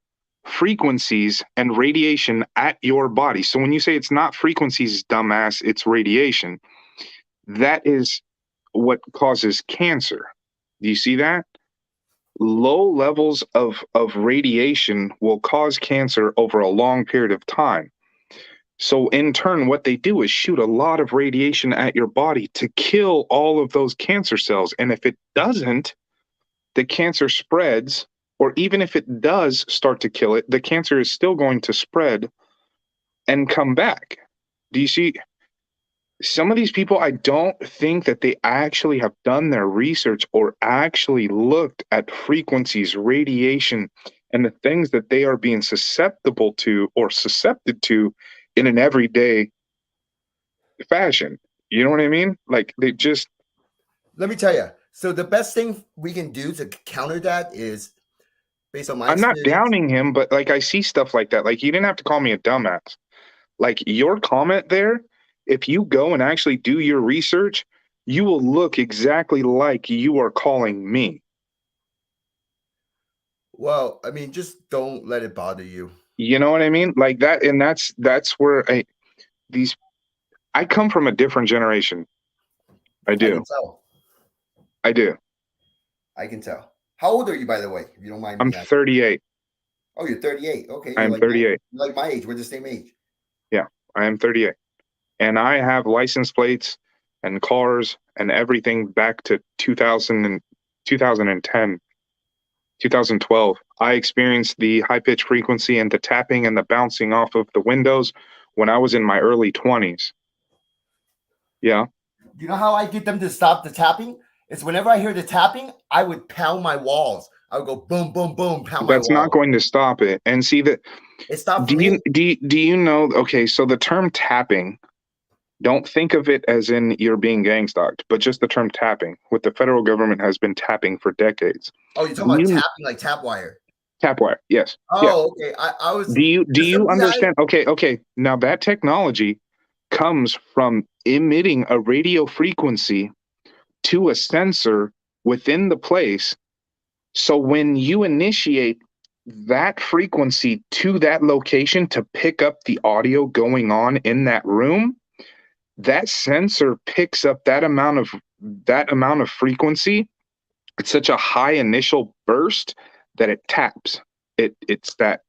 frequencies and radiation at your body. So when you say it's not frequencies, dumbass, it's radiation, that is what causes cancer. Do you see that? Low levels of radiation will cause cancer over a long period of time. So in turn, what they do is shoot a lot of radiation at your body to kill all of those cancer cells. And if it doesn't, the cancer spreads, or even if it does start to kill it, the cancer is still going to spread and come back. Do you see? Some of these people, I don't think that they actually have done their research or actually looked at frequencies, radiation, and the things that they are being susceptible to or susceptible to in an everyday fashion. You know what I mean? Like they just. Let me tell you. So the best thing we can do to counter that is, based on my I'm not experience. downing him, but like I see stuff like that. Like you didn't have to call me a dumbass. Like your comment there, if you go and actually do your research, you will look exactly like you are calling me. Well, I mean, just don't let it bother you. You know what I mean? Like that, and that's where I come from a different generation. I I do. can tell. I do. I can tell. How old are you, by the way? If you don't mind I'm me asking. 38. Oh, you're 38. Okay, I'm 38. You're like my age. We're the same age. Yeah, I am 38. And I have license plates and cars and everything back to 2000 and 2010, 2012. I experienced the high pitch frequency and the tapping and the bouncing off of the windows when I was in my early 20s. Yeah. You know how I get them to stop the tapping? It's whenever I hear the tapping, I would pound my walls. I would go boom, boom, boom, pound my That's not walls. going to stop it. And see that. It stopped for me. Do you know? Okay, so the term tapping, don't think of it as in you're being gang stalked, but just the term tapping. What the federal government has been tapping for decades. Oh, you're talking about tapping like tap wire. Tap wire, yes. Oh, yeah. Okay. I was. Do you understand? Okay. Now that technology comes from emitting a radio frequency to a sensor within the place. So when you initiate that frequency to that location to pick up the audio going on in that room, that sensor picks up that amount of frequency. It's such a high initial burst that it taps. It's that,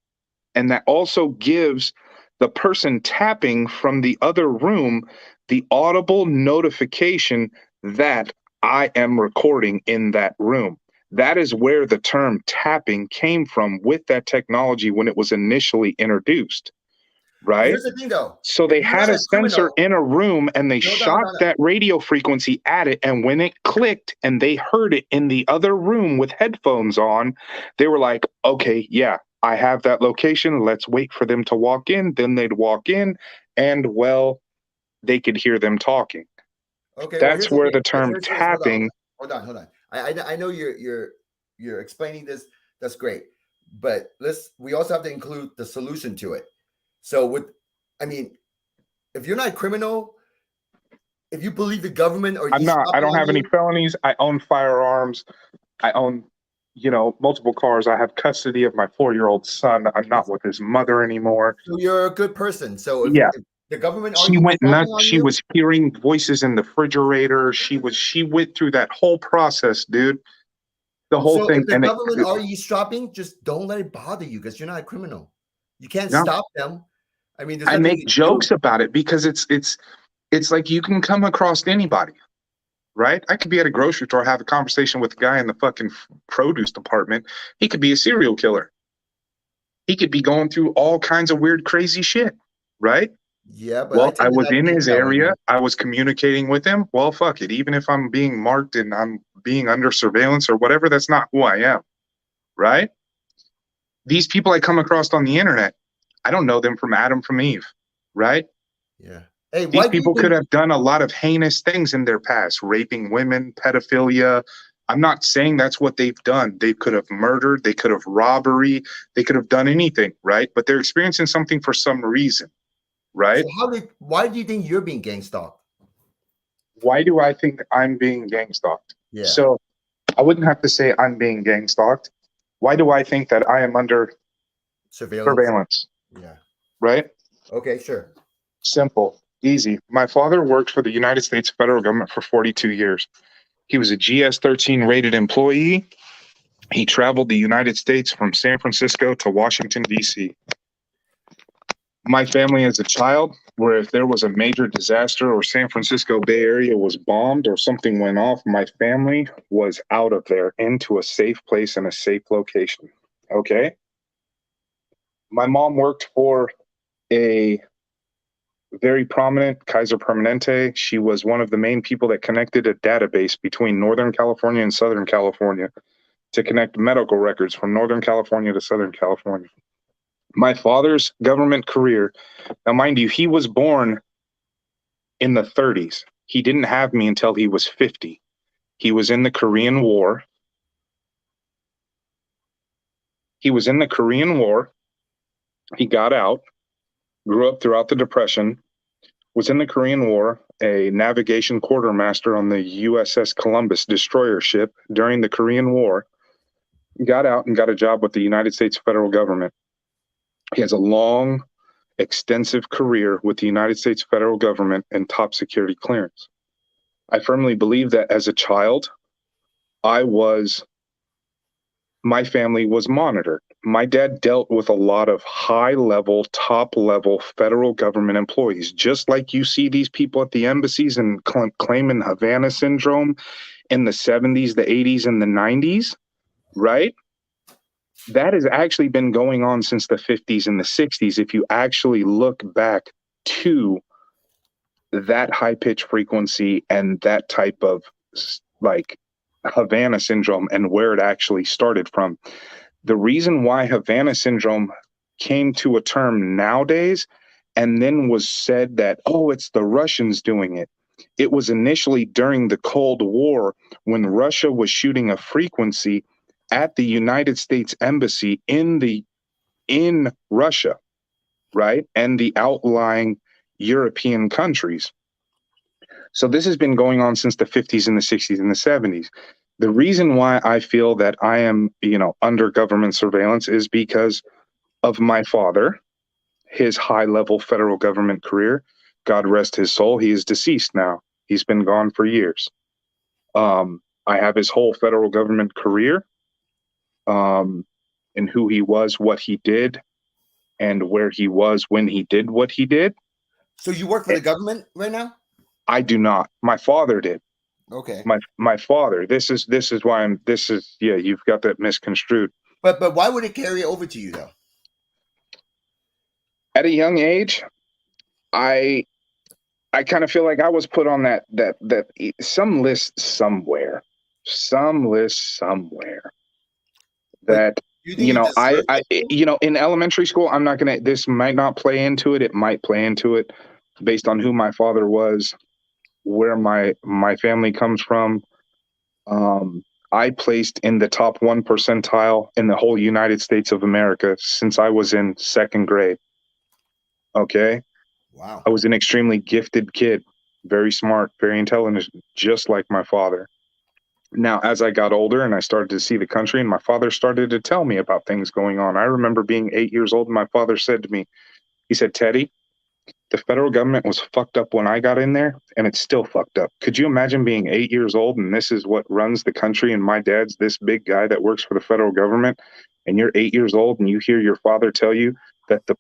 and that also gives the person tapping from the other room the audible notification that I am recording in that room. That is where the term tapping came from with that technology when it was initially introduced, right? Here's the thing, though. So they had a sensor in a room and they shot that radio frequency at it. And when it clicked and they heard it in the other room with headphones on, they were like, okay, yeah, I have that location. Let's wait for them to walk in. Then they'd walk in and, well, they could hear them talking. Okay, that's where the term tapping. Hold on. I know you're explaining this. That's great. But we also have to include the solution to it. So if you're not a criminal, if you believe the government or I'm not, I don't have any felonies. I own firearms. I own, multiple cars. I have custody of my 4-year-old son. I'm not with his mother anymore. So you're a good person. So if the government, she went nuts. She was hearing voices in the refrigerator. She went through that whole process, dude. The whole thing. If the government are eavesdropping, just don't let it bother you because you're not a criminal. You can't stop them. I mean, I make jokes about it because it's like you can come across anybody, right? I could be at a grocery store, have a conversation with a guy in the fucking produce department. He could be a serial killer. He could be going through all kinds of weird, crazy shit, right? Yeah, but I was in his area. I was communicating with him. Well, fuck it. Even if I'm being marked and I'm being under surveillance or whatever. That's not who I am, right? These people I come across on the internet, I don't know them from Adam from Eve, right? Yeah. Hey, These why do you people could think? have done a lot of heinous things in their past, raping women, pedophilia. I'm not saying that's what they've done. They could have murdered, they could have robbery, they could have done anything, right? But they're experiencing something for some reason, right? So why do you think you're being gang stalked? Why do I think I'm being gang stalked? Yeah. So I wouldn't have to say I'm being gang stalked. Why do I think that I am under surveillance, Yeah. right? Okay, sure. Simple, easy. My father worked for the United States federal government for 42 years. He was a GS-13 rated employee. He traveled the United States from San Francisco to Washington, D.C. My family as a child, where if there was a major disaster or San Francisco Bay Area was bombed or something went off, my family was out of there into a safe place and a safe location. Okay? My mom worked for a very prominent Kaiser Permanente. She was one of the main people that connected a database between Northern California and Southern California to connect medical records from Northern California to Southern California. My father's government career, now mind you, he was born in the 30s. He didn't have me until he was 50. He was in the Korean War. He was in the Korean War. He got out, grew up throughout the Depression, was in the Korean War, a navigation quartermaster on the USS Columbus destroyer ship during the Korean War, got out and got a job with the United States federal government. He has a long, extensive career with the United States federal government and top security clearance. I firmly believe that as a child, my family was monitored. My dad dealt with a lot of high level, top level federal government employees, just like you see these people at the embassies and claiming Havana syndrome in the 70s, the 80s, and the 90s, right? That has actually been going on since the 50s and the 60s. If you actually look back to that high pitch frequency and that type of like Havana syndrome and where it actually started from. The reason why Havana syndrome came to a term nowadays and then was said that, oh, it's the Russians doing it. It was initially during the Cold War when Russia was shooting a frequency at the United States Embassy in Russia, right? And the outlying European countries. So this has been going on since the 50s and the 60s and the 70s. The reason why I feel that I am, under government surveillance is because of my father, his high-level federal government career. God rest his soul. He is deceased now. He's been gone for years. I have his whole federal government career, and who he was, what he did, and where he was when he did what he did. So you work for the government right now? I do not. My father did. Okay. My father. This is why you've got that misconstrued. But why would it carry over to you though? At a young age, I kind of feel like I was put on that some list somewhere. That You think you deserve it? in elementary school, I'm not gonna. This might not play into it. It might play into it, based on who my father was, where my family comes from. I placed in the top 1 percentile in the whole United States of America since I was in 2nd grade. Okay. Wow. I was an extremely gifted kid, very smart, very intelligent, just like my father. Now, as I got older and I started to see the country and my father started to tell me about things going on, I remember being 8 years old and my father said to me, he said, Teddy, the federal government was fucked up when I got in there, and it's still fucked up. Could you imagine being 8 years old and this is what runs the country, and my dad's this big guy that works for the federal government, and you're 8 years old and you hear your father tell you that the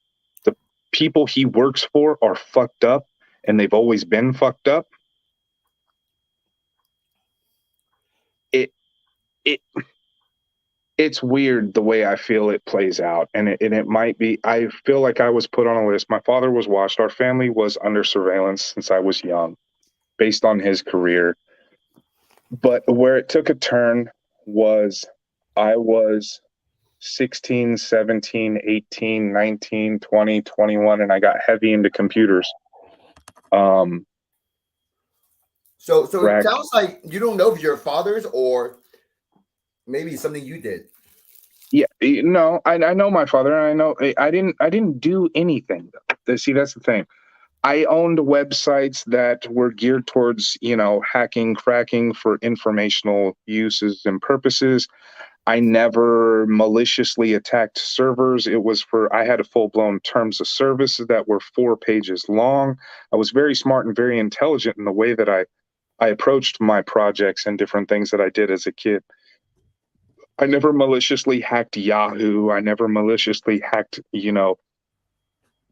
people he works for are fucked up and they've always been fucked up? It's weird the way I feel it plays out, and it might be. I feel like I was put on a list. My father was watched. Our family was under surveillance since I was young, based on his career. But where it took a turn was I was 16, 17, 18, 19, 20, 21, and I got heavy into computers. So it Rack. sounds like you don't know if you're father's or maybe something you did. Yeah, no, I know my father, and I know I didn't do anything. See, that's the thing. I owned websites that were geared towards, hacking, cracking for informational uses and purposes. I never maliciously attacked servers. I had a full blown terms of service that were 4 pages long. I was very smart and very intelligent in the way that I approached my projects and different things that I did as a kid. I never maliciously hacked Yahoo. I never maliciously hacked,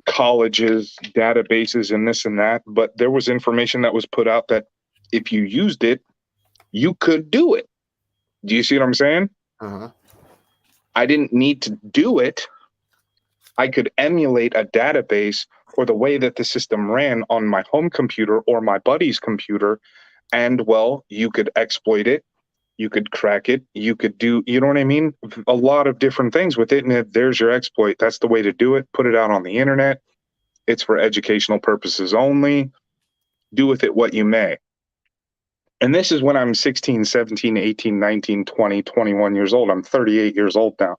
colleges, databases, and this and that. But there was information that was put out that if you used it, you could do it. Do you see what I'm saying? Uh-huh. I didn't need to do it. I could emulate a database or the way that the system ran on my home computer or my buddy's computer. And well, you could exploit it. You could crack it. You could do, you know what I mean? A lot of different things with it. And there's your exploit. That's the way to do it. Put it out on the internet. It's for educational purposes only. Do with it what you may. And this is when I'm 16, 17, 18, 19, 20, 21 years old. I'm 38 years old now.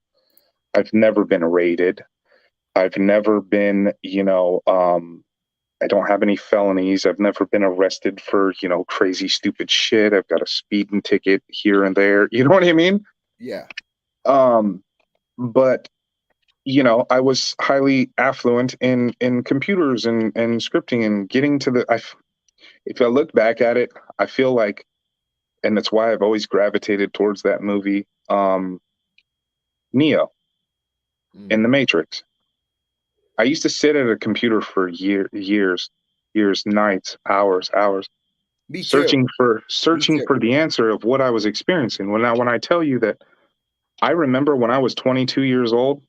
I've never been raided. I've never been, I don't have any felonies. I've never been arrested for, crazy, stupid shit. I've got a speeding ticket here and there. You know what I mean? Yeah. But I was highly affluent in computers and scripting and getting to if I look back at it, I feel like, and that's why I've always gravitated towards that movie, Neo in The Matrix. I used to sit at a computer for years, nights, hours, Me too. searching for the answer of what I was experiencing. When I tell you that I remember when I was 22 years old,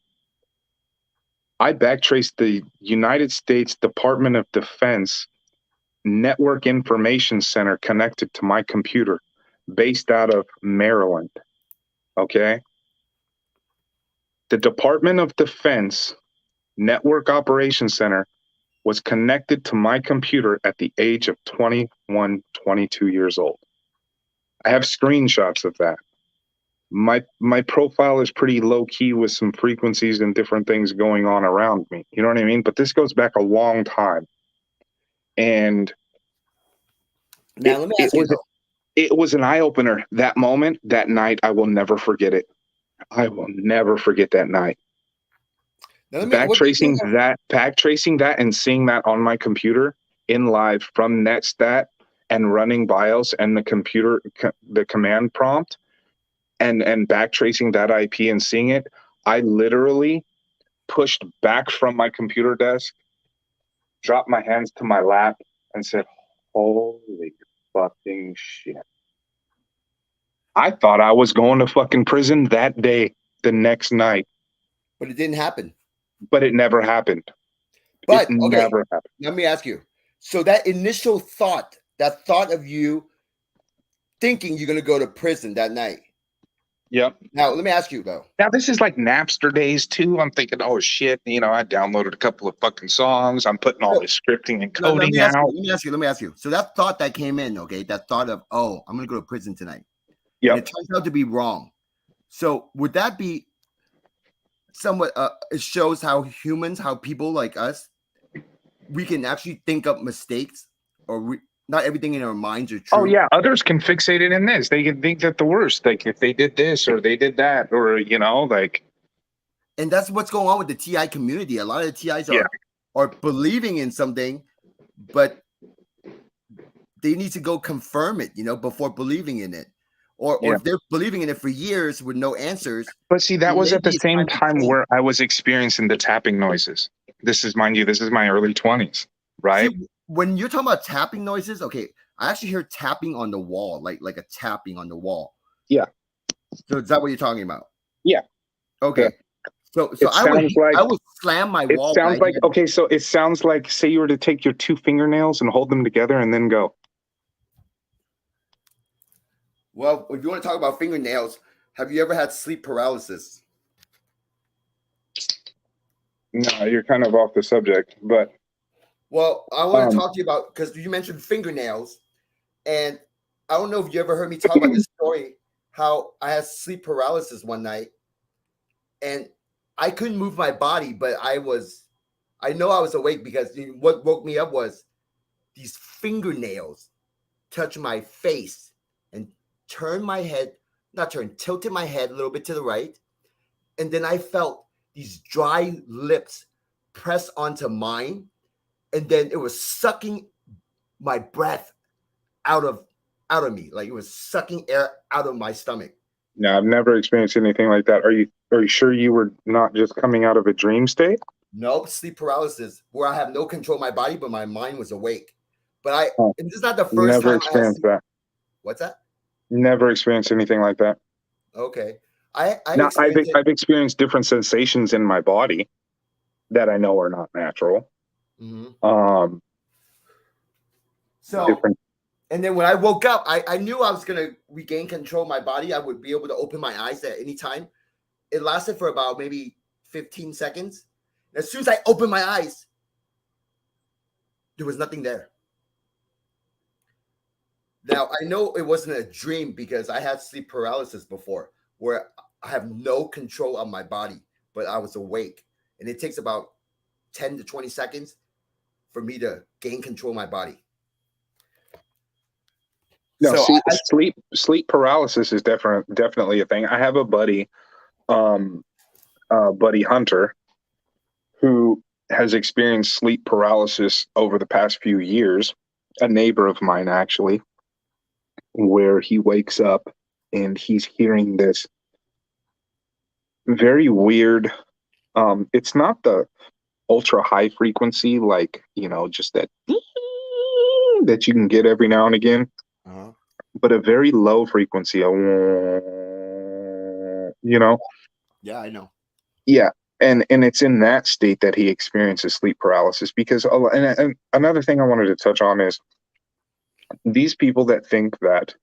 I backtraced the United States Department of Defense network information center connected to my computer based out of Maryland. Okay. The Department of Defense Network Operations Center was connected to my computer at the age of 21, 22 years old. I have screenshots of that. My profile is pretty low key with some frequencies and different things going on around me. You know what I mean? But this goes back a long time. And now let me ask you though. It was an eye opener. That moment, that night, I will never forget it. I will never forget that night. Backtracing that and seeing that on my computer in live from NetStat and running BIOS and the command prompt and backtracing that IP and seeing it, I literally pushed back from my computer desk, dropped my hands to my lap, and said, "Holy fucking shit." I thought I was going to fucking prison that day, the next night. But it didn't happen. But it never happened. Never happened. Let me ask you. So that initial thought, that thought of you thinking you're going to go to prison that night. Yep. Now, let me ask you, though. Now, this is like Napster days, too. I'm thinking, oh, shit. I downloaded a couple of fucking songs. I'm putting all this scripting and coding out. Let me ask you. So that thought that came in, okay, that thought of, oh, I'm going to go to prison tonight. Yeah. It turns out to be wrong. So would that be somewhat, it shows how people like us, we can actually think up mistakes or not everything in our minds are true. Oh, yeah. Others can fixate it in this. They can think that the worst, like if they did this or they did that or, And that's what's going on with the TI community. A lot of the TIs are believing in something, but they need to go confirm it, before believing in it. Or if they're believing in it for years with no answers. But see, that was at the same time where I was experiencing the tapping noises. This is my early 20s, right? See, when you're talking about tapping noises, okay, I actually hear tapping on the wall, like a tapping on the wall. Yeah. So is that what you're talking about? Yeah. Okay. Yeah. So I would slam my wall. It sounds like, okay, so it sounds like, say you were to take your two fingernails and hold them together and then go. Well, if you want to talk about fingernails, have you ever had sleep paralysis? No, you're kind of off the subject, but Well, I want to talk to you about, because you mentioned fingernails, and I don't know if you ever heard me talk about this story, how I had sleep paralysis one night, and I couldn't move my body, but I know I was awake because what woke me up was these fingernails touch my face and tilted my head a little bit to the right. And then I felt these dry lips press onto mine. And then it was sucking my breath out of me. Like it was sucking air out of my stomach. no, I've never experienced anything like that. Are you sure you were not just coming out of a dream state? Nope, sleep paralysis, where I have no control of my body, but my mind was awake. But this is not the first Never time experienced that. What's that? Never experienced anything like that. Okay. Now, I've experienced different sensations in my body that I know are not natural. Mm-hmm. Different. And then when I woke up, I knew I was going to regain control of my body. I would be able to open my eyes at any time. It lasted for about maybe 15 seconds. And as soon as I opened my eyes, there was nothing there. Now, I know it wasn't a dream because I had sleep paralysis before where I have no control of my body, but I was awake. And it takes about 10 to 20 seconds for me to gain control of my body. No, so sleep paralysis is definitely a thing. I have a buddy, Buddy Hunter, who has experienced sleep paralysis over the past few years. A neighbor of mine, actually, where he wakes up and he's hearing this very weird. It's not the ultra high frequency, like just that you can get every now and again. Uh-huh. But a very low frequency, Yeah, I know. Yeah, and it's in that state that he experiences sleep paralysis. Because and another thing I wanted to touch on is these people that think that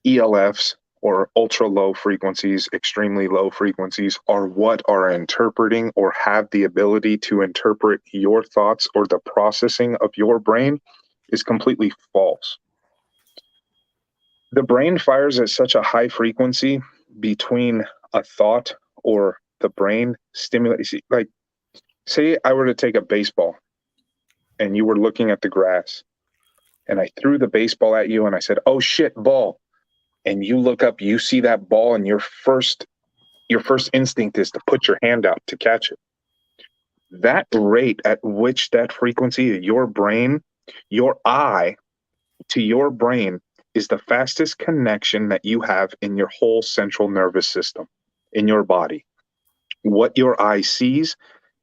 ELFs or ultra low frequencies, extremely low frequencies are what are interpreting or have the ability to interpret your thoughts or the processing of your brain is completely false. The brain fires at such a high frequency between a thought or the brain stimulates. Like, say I were to take a baseball and you were looking at the grass and I threw the baseball at you and I said, "Oh shit, ball." And you look up, you see that ball, and your first instinct is to put your hand out to catch it. That rate at which that frequency, your brain, your eye to your brain is the fastest connection that you have in your whole central nervous system in your body. What your eye sees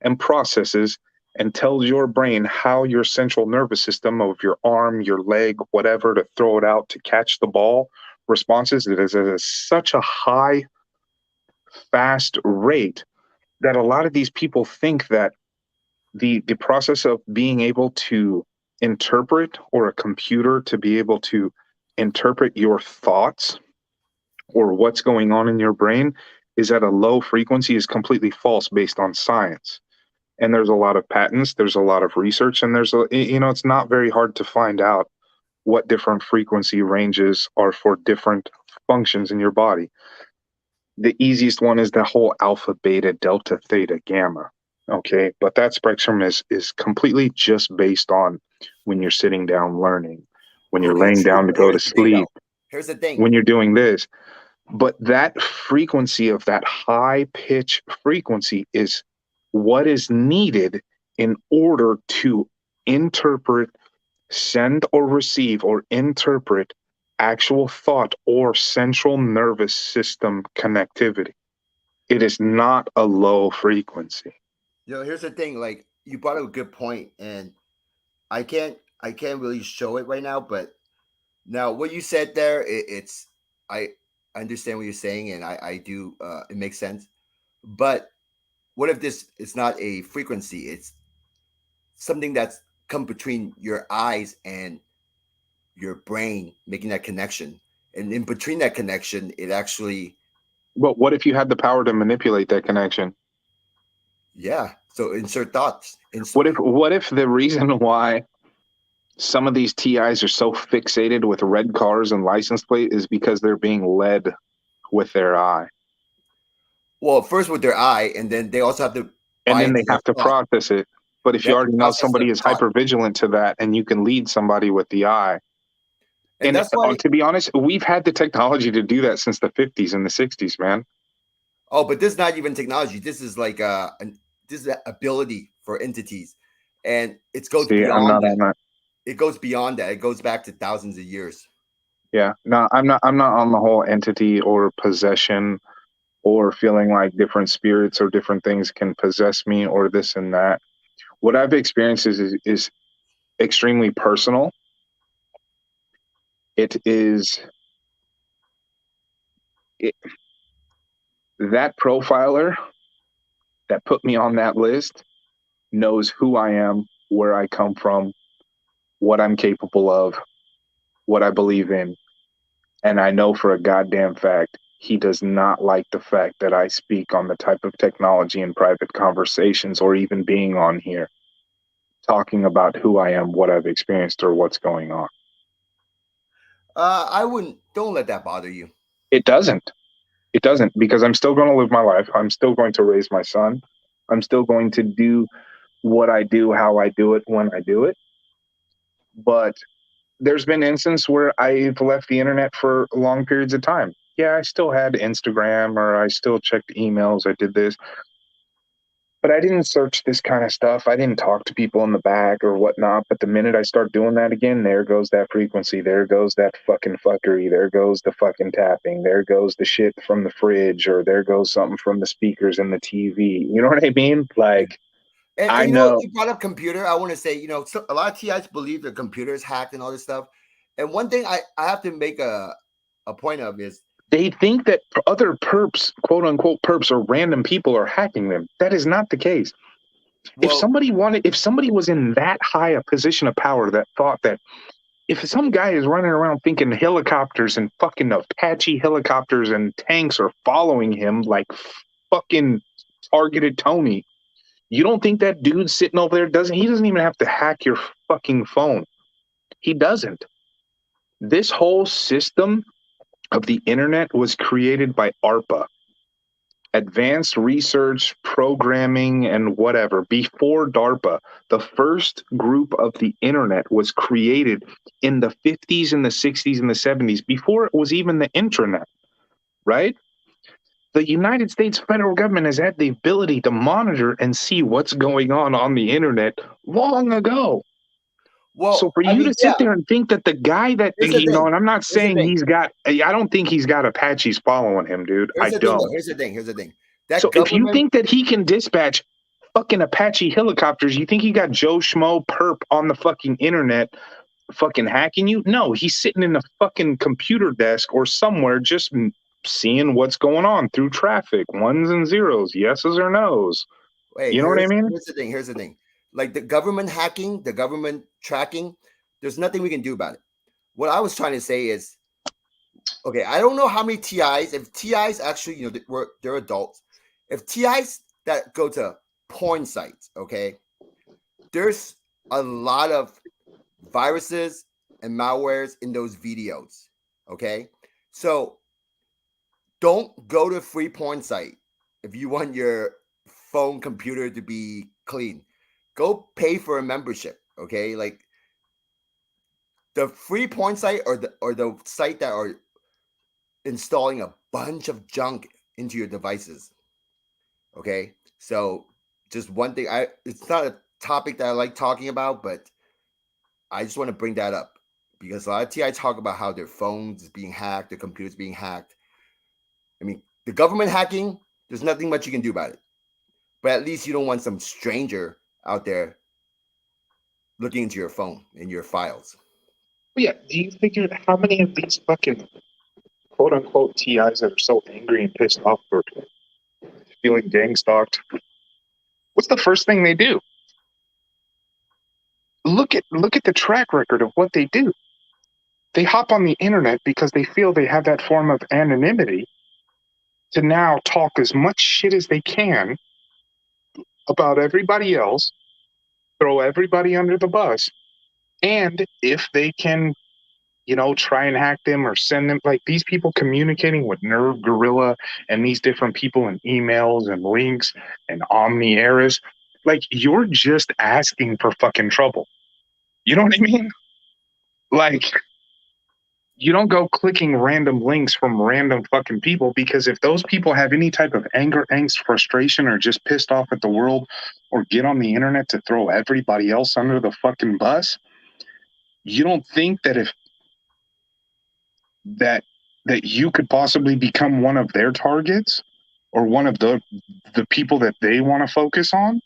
and processes and tells your brain how your central nervous system of your arm, your leg, whatever, to throw it out to catch the ball responses. It is at such a high, fast rate that a lot of these people think that the process of being able to interpret, or a computer to be able to interpret your thoughts or what's going on in your brain is at a low frequency is completely false based on science. And there's a lot of patents, there's a lot of research, and it's not very hard to find out what different frequency ranges are for different functions in your body. The easiest one is the whole alpha, beta, delta, theta, gamma. Okay, but that spectrum is completely just based on when you're sitting down learning, when you're laying down to go to sleep. Here's the thing. When you're doing this. But that frequency of that high pitch frequency is what is needed in order to interpret, send or receive or interpret actual thought or central nervous system connectivity. It is not a low frequency. Here's the thing. Like, you brought up a good point, and I can't really show it right now. But now, what you said there, I understand what you're saying, and I do. It makes sense. But what if this is not a frequency? It's something that's come between your eyes and your brain making that connection, and in between that connection, it actually, But what if you had the power to manipulate that connection? yeah. So insert thoughts. What if the reason why some of these TIs are so fixated with red cars and license plate is because they're being led with their eye? Well, first with their eye, and then they also have to And buy then into they their have to thought. process it. But if They you have to already know process their somebody is thought, hyper vigilant to that and you can lead somebody with the eye. and And that's why. to be honest, we've had the technology to do that since the 50s and the 60s, man. Oh, but this is not even technology. This is like this is an ability for entities, and it goes See, I'm beyond not that. on that. It goes beyond that. It goes back to thousands of years. Yeah. No, I'm not on the whole entity or possession or feeling like different spirits or different things can possess me or this and that. What I've experienced is extremely personal. It is it, that profiler that put me on that list knows who I am, where I come from, what I'm capable of, what I believe in. And I know for a goddamn fact he does not like the fact that I speak on the type of technology in private conversations or even being on here talking about who I am, what I've experienced, or what's going on. I wouldn't. Don't let that bother you. It doesn't. It doesn't, because I'm still going to live my life. I'm still going to raise my son. I'm still going to do what I do, how I do it, when I do it. But there's been instances where I've left the internet for long periods of time. Yeah, I still had Instagram or I still checked emails. I did this, but I didn't search this kind of stuff. I didn't talk to people in the back or whatnot. But the minute I start doing that again, there goes that frequency. There goes that fucking fuckery. There goes the fucking tapping. There goes the shit from the fridge, or there goes something from the speakers in the TV. You know what I mean? Like, I And you know, know you brought up computer. I want to say, so a lot of TIs believe their computer is hacked and all this stuff. And one thing I have to make a point of is, they think that other perps, quote unquote perps, or random people are hacking them. That is not the case. If well, somebody was in that high a position of power that thought that if some guy is running around thinking helicopters and fucking Apache helicopters and tanks are following him like fucking targeted Tony, you don't think that dude sitting over there he doesn't even have to hack your fucking phone. He doesn't. This whole system of the internet was created by ARPA, Advanced Research Programming and whatever, before DARPA. The first group of the internet was created in the 50s and the 60s and the 70s, before it was even the intranet, right? The United States federal government has had the ability to monitor and see what's going on the internet long ago. So well, for I you mean, to yeah. sit there and think that the guy that, Here's the thing. and I'm not Here's the saying thing. I don't think he's got Apaches following him, dude. I Here's the thing, though. don't. Here's the thing. Here's the thing. So That if you government. think that he can dispatch fucking Apache helicopters, you think he got Joe Schmo perp on the fucking internet fucking hacking you? No, he's sitting in a fucking computer desk or somewhere just seeing what's going on through traffic, ones and zeros, yeses or nos. Wait, You know what I mean? here's the thing. Here's the thing. Like the government hacking, the government tracking, there's nothing we can do about it. What I was trying to say is, okay, I don't know how many TIs, if TIs actually, they're adults. If TIs that go to porn sites, okay, there's a lot of viruses and malwares in those videos. Okay. So don't go to a free porn site if you want your phone computer to be clean. Go pay for a membership. Okay. Like the free porn site or the site that are installing a bunch of junk into your devices. Okay. So just one thing, it's not a topic that I like talking about, but I just want to bring that up because a lot of TI talk about how their phones is being hacked, their computers being hacked. I mean, the government hacking, there's nothing much you can do about it. But at least you don't want some stranger out there looking into your phone and your files. Yeah. Do you figure how many of these fucking quote unquote TIs that are so angry and pissed off or feeling gang stalked? What's the first thing they do? Look at the track record of what they do. they hop on the internet because they feel they have that form of anonymity to now talk as much shit as they can about everybody else, throw everybody under the bus, and if they can, try and hack them or send them, like these people communicating with Nerve Gorilla and these different people in emails and links and Omni Eras, like you're just asking for fucking trouble. You know what I mean? Like, you don't go clicking random links from random fucking people, because if those people have any type of anger, angst, frustration, or just pissed off at the world, or get on the internet to throw everybody else under the fucking bus, you don't think that if that you could possibly become one of their targets, or one of the people that they want to focus on,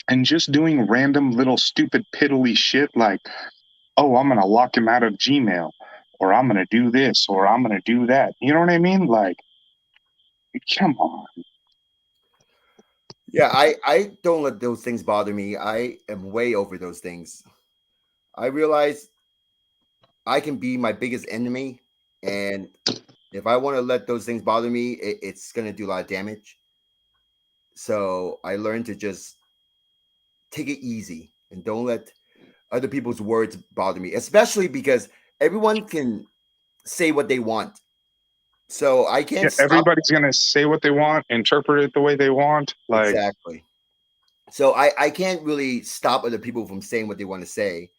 and just doing random little stupid piddly shit like, oh, I'm gonna lock him out of Gmail, or I'm gonna do this, or I'm gonna do that. You know what I mean? Like, come on. Yeah, I don't let those things bother me. I am way over those things. I realize I can be my biggest enemy, and if I want to let those things bother me, it's going to do a lot of damage. So I learned to just take it easy and don't let other people's words bother me, especially because everyone can say what they want. So I can't stop. Everybody's gonna say what they want, interpret it the way they want. Like, Exactly. So I can't really stop other people from saying what they want to say.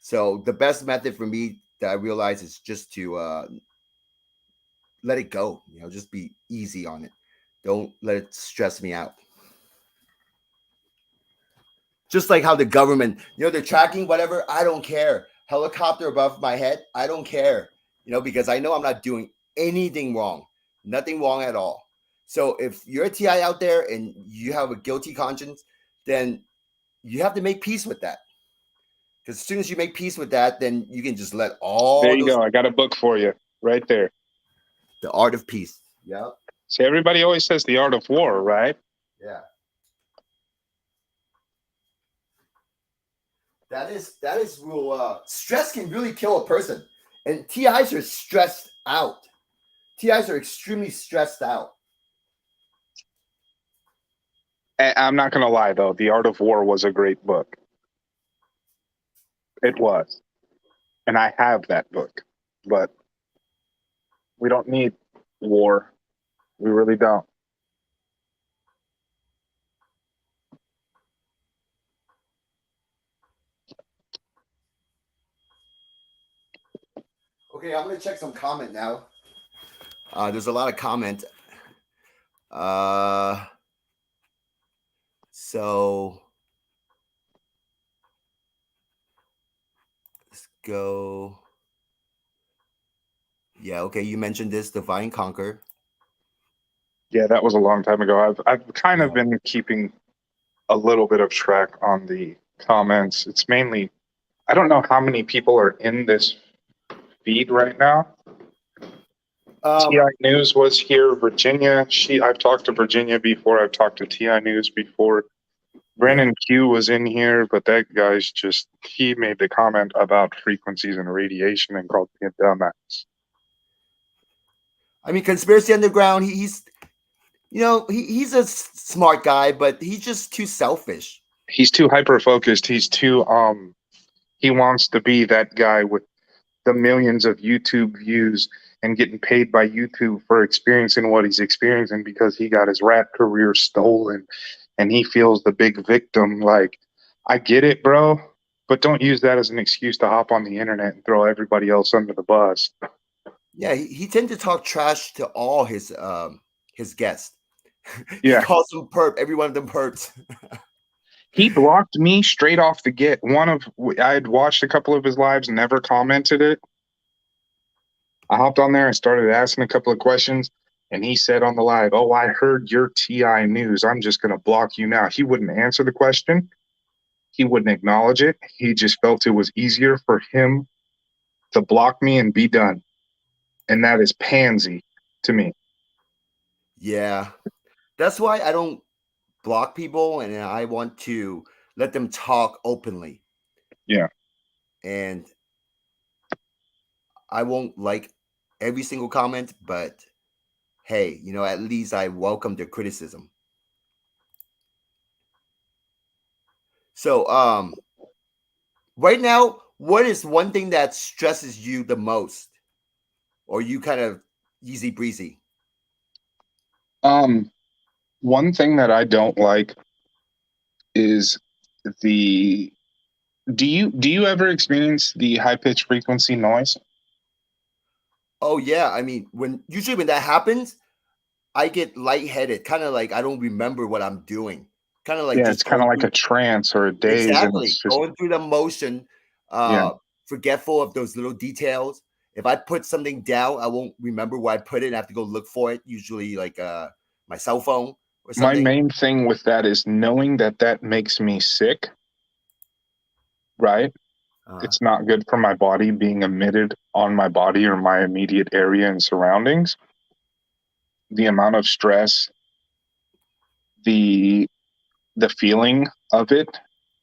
So the best method for me that I realize is just to let it go. Just be easy on it. Don't let it stress me out. Just like how the government, they're tracking whatever. I don't care. Helicopter above my head. I don't care. Because I know I'm not doing anything wrong. Nothing wrong at all. So if you're a TI out there and you have a guilty conscience, then you have to make peace with that. Because as soon as you make peace with that, then you can just let all. There you go. I got a book for you right there. The Art of Peace. Yeah. See, everybody always says the art of war, right? Yeah. That is real. Stress can really kill a person, and TIs are stressed out. TIs are extremely stressed out. I'm not gonna lie though, The Art of War was a great book. It was, and I have that book, but we don't need war. We really don't. Okay, I'm gonna check some comment now. There's a lot of comment. So let's go. Yeah, okay. You mentioned this Divine Conquer. Yeah, that was a long time ago. I've kind of been keeping a little bit of track on the comments. It's mainly, I don't know how many people are in this feed right now. TI News was here. Virginia. I've talked to Virginia before. I've talked to TI News before. Brandon Q was in here, but that guy's he made the comment about frequencies and radiation and called me a dumbass. I mean, Conspiracy Underground. He's he's a smart guy, but he's just too selfish. He's too hyper focused. He's too he wants to be that guy with the millions of YouTube views and getting paid by YouTube for experiencing what he's experiencing because he got his rap career stolen and he feels the big victim. Like, I get it, bro, but don't use that as an excuse to hop on the internet and throw everybody else under the bus. Yeah, he tends to talk trash to all his guests. Yeah. He calls them perp. Every one of them perps. He blocked me straight off the get. I had watched a couple of his lives, never commented it. I hopped on there and started asking a couple of questions, and he said on the live, "Oh, I heard your TI news. I'm just going to block you now." He wouldn't answer the question. He wouldn't acknowledge it. He just felt it was easier for him to block me and be done. And that is pansy to me. Yeah. That's why I don't block people, and I want to let them talk openly. Yeah. And I won't like every single comment, but hey, at least I welcome the criticism. So, right now, what is one thing that stresses you the most, or you kind of easy breezy? One thing that I don't like is the do you ever experience the high pitch frequency noise? Oh yeah, I mean, usually when that happens, I get lightheaded, kind of like I don't remember what I'm doing, kind of like Yeah, just it's kind going of like through a trance or a daze, and exactly it's just going through the motion, yeah. forgetful of those little details. If I put something down, I won't remember where I put it. And I have to go look for it. Usually, like my cell phone or My something. main thing with that is knowing that that makes me sick, right? Uh, It's not good for my body being emitted on my body or my immediate area and surroundings. The amount of stress, the the feeling of it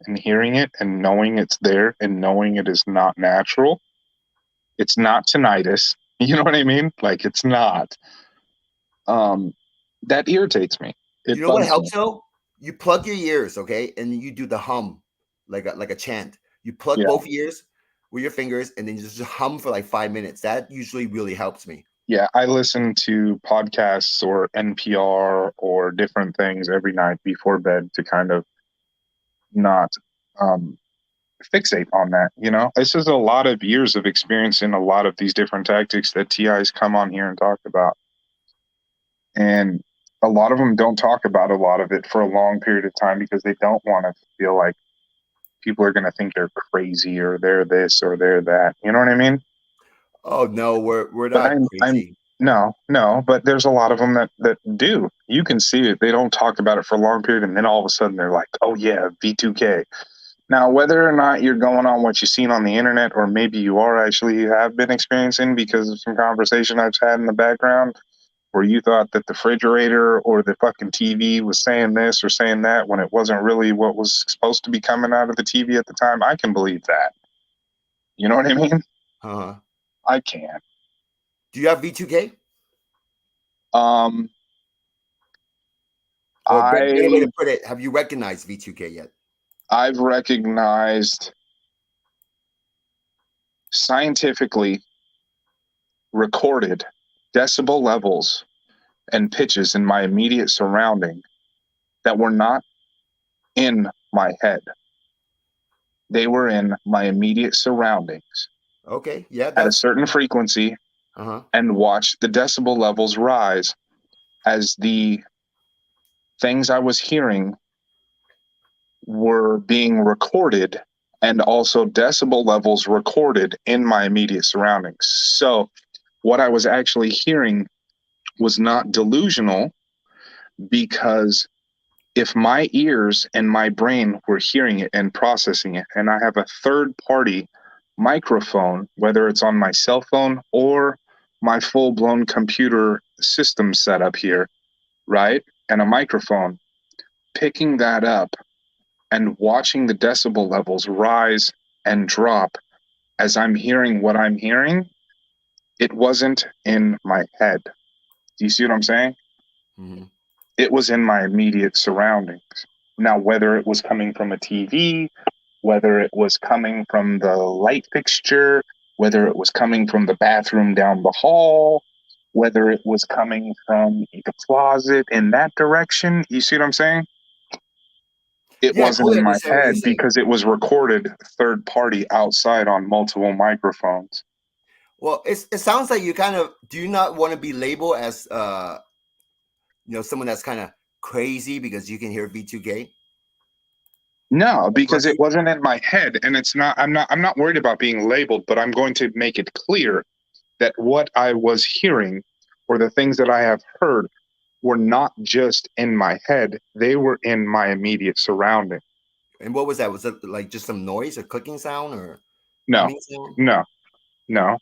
and hearing it and knowing it's there and knowing it is not natural. It's not tinnitus. You know what I mean? Like it's not. Um that irritates me. you It know what bugs me. helps though? You plug your ears, okay, and you do the hum, like a chant. You plug Yeah. both ears with your fingers, and then you just hum for like 5 minutes. That usually really helps me. Yeah, I listen to podcasts or NPR or different things every night before bed to kind of not um fixate on that. This is a lot of years of experience in a lot of these different tactics that TI's come on here and talked about. And a lot of them don't talk about a lot of it for a long period of time because they don't want to feel like people are going to think they're crazy or they're this or they're that. You know what I mean? Oh no, we're But not I'm crazy. no, but there's a lot of them that do. You can see it. They don't talk about it for a long period, and then all of a sudden they're like, "Oh yeah, V2K." Now, whether or not you're going on what you've seen on the internet, or maybe you have been experiencing because of some conversation I've had in the background, where you thought that the refrigerator or the fucking TV was saying this or saying that when it wasn't really what was supposed to be coming out of the TV at the time, I can believe that. You know what I mean? Uh-huh. I can. Do you have V2K? Um, Or better way I to put it, have you recognized V2K yet? I've recognized scientifically recorded decibel levels and pitches in my immediate surrounding that were not in my head. They were in my immediate surroundings Okay, yeah, at a that's certain frequency uh-huh. and watch the decibel levels rise as the things I was hearing were being recorded and also decibel levels recorded in my immediate surroundings. So, what I was actually hearing was not delusional because if my ears and my brain were hearing it and processing it, and I have a third party microphone, whether it's on my cell phone or my full blown computer system setup here, right? And a microphone, picking that up and watching the decibel levels rise and drop as I'm hearing what I'm hearing, it wasn't in my head. Do you see what I'm saying? Mm-hmm. It was in my immediate surroundings. Now, whether it was coming from a TV, whether it was coming from the light fixture, whether it was coming from the bathroom down the hall, whether it was coming from the closet in that direction, you see what I'm saying? It Yeah, I wasn't totally in my understand what you're head saying. because it was recorded third party outside on multiple microphones. Well, it sounds like you kind of do you not want to be labeled as someone that's kind of crazy because you can hear V2K? No, Or because it pussy? wasn't in my head, and it's not. I'm not worried about being labeled, but I'm going to make it clear that what I was hearing or the things that I have heard were not just in my head, they were in my immediate surrounding. And what was that? Was it like just some noise, a clicking sound, or No, humming sound? no, no.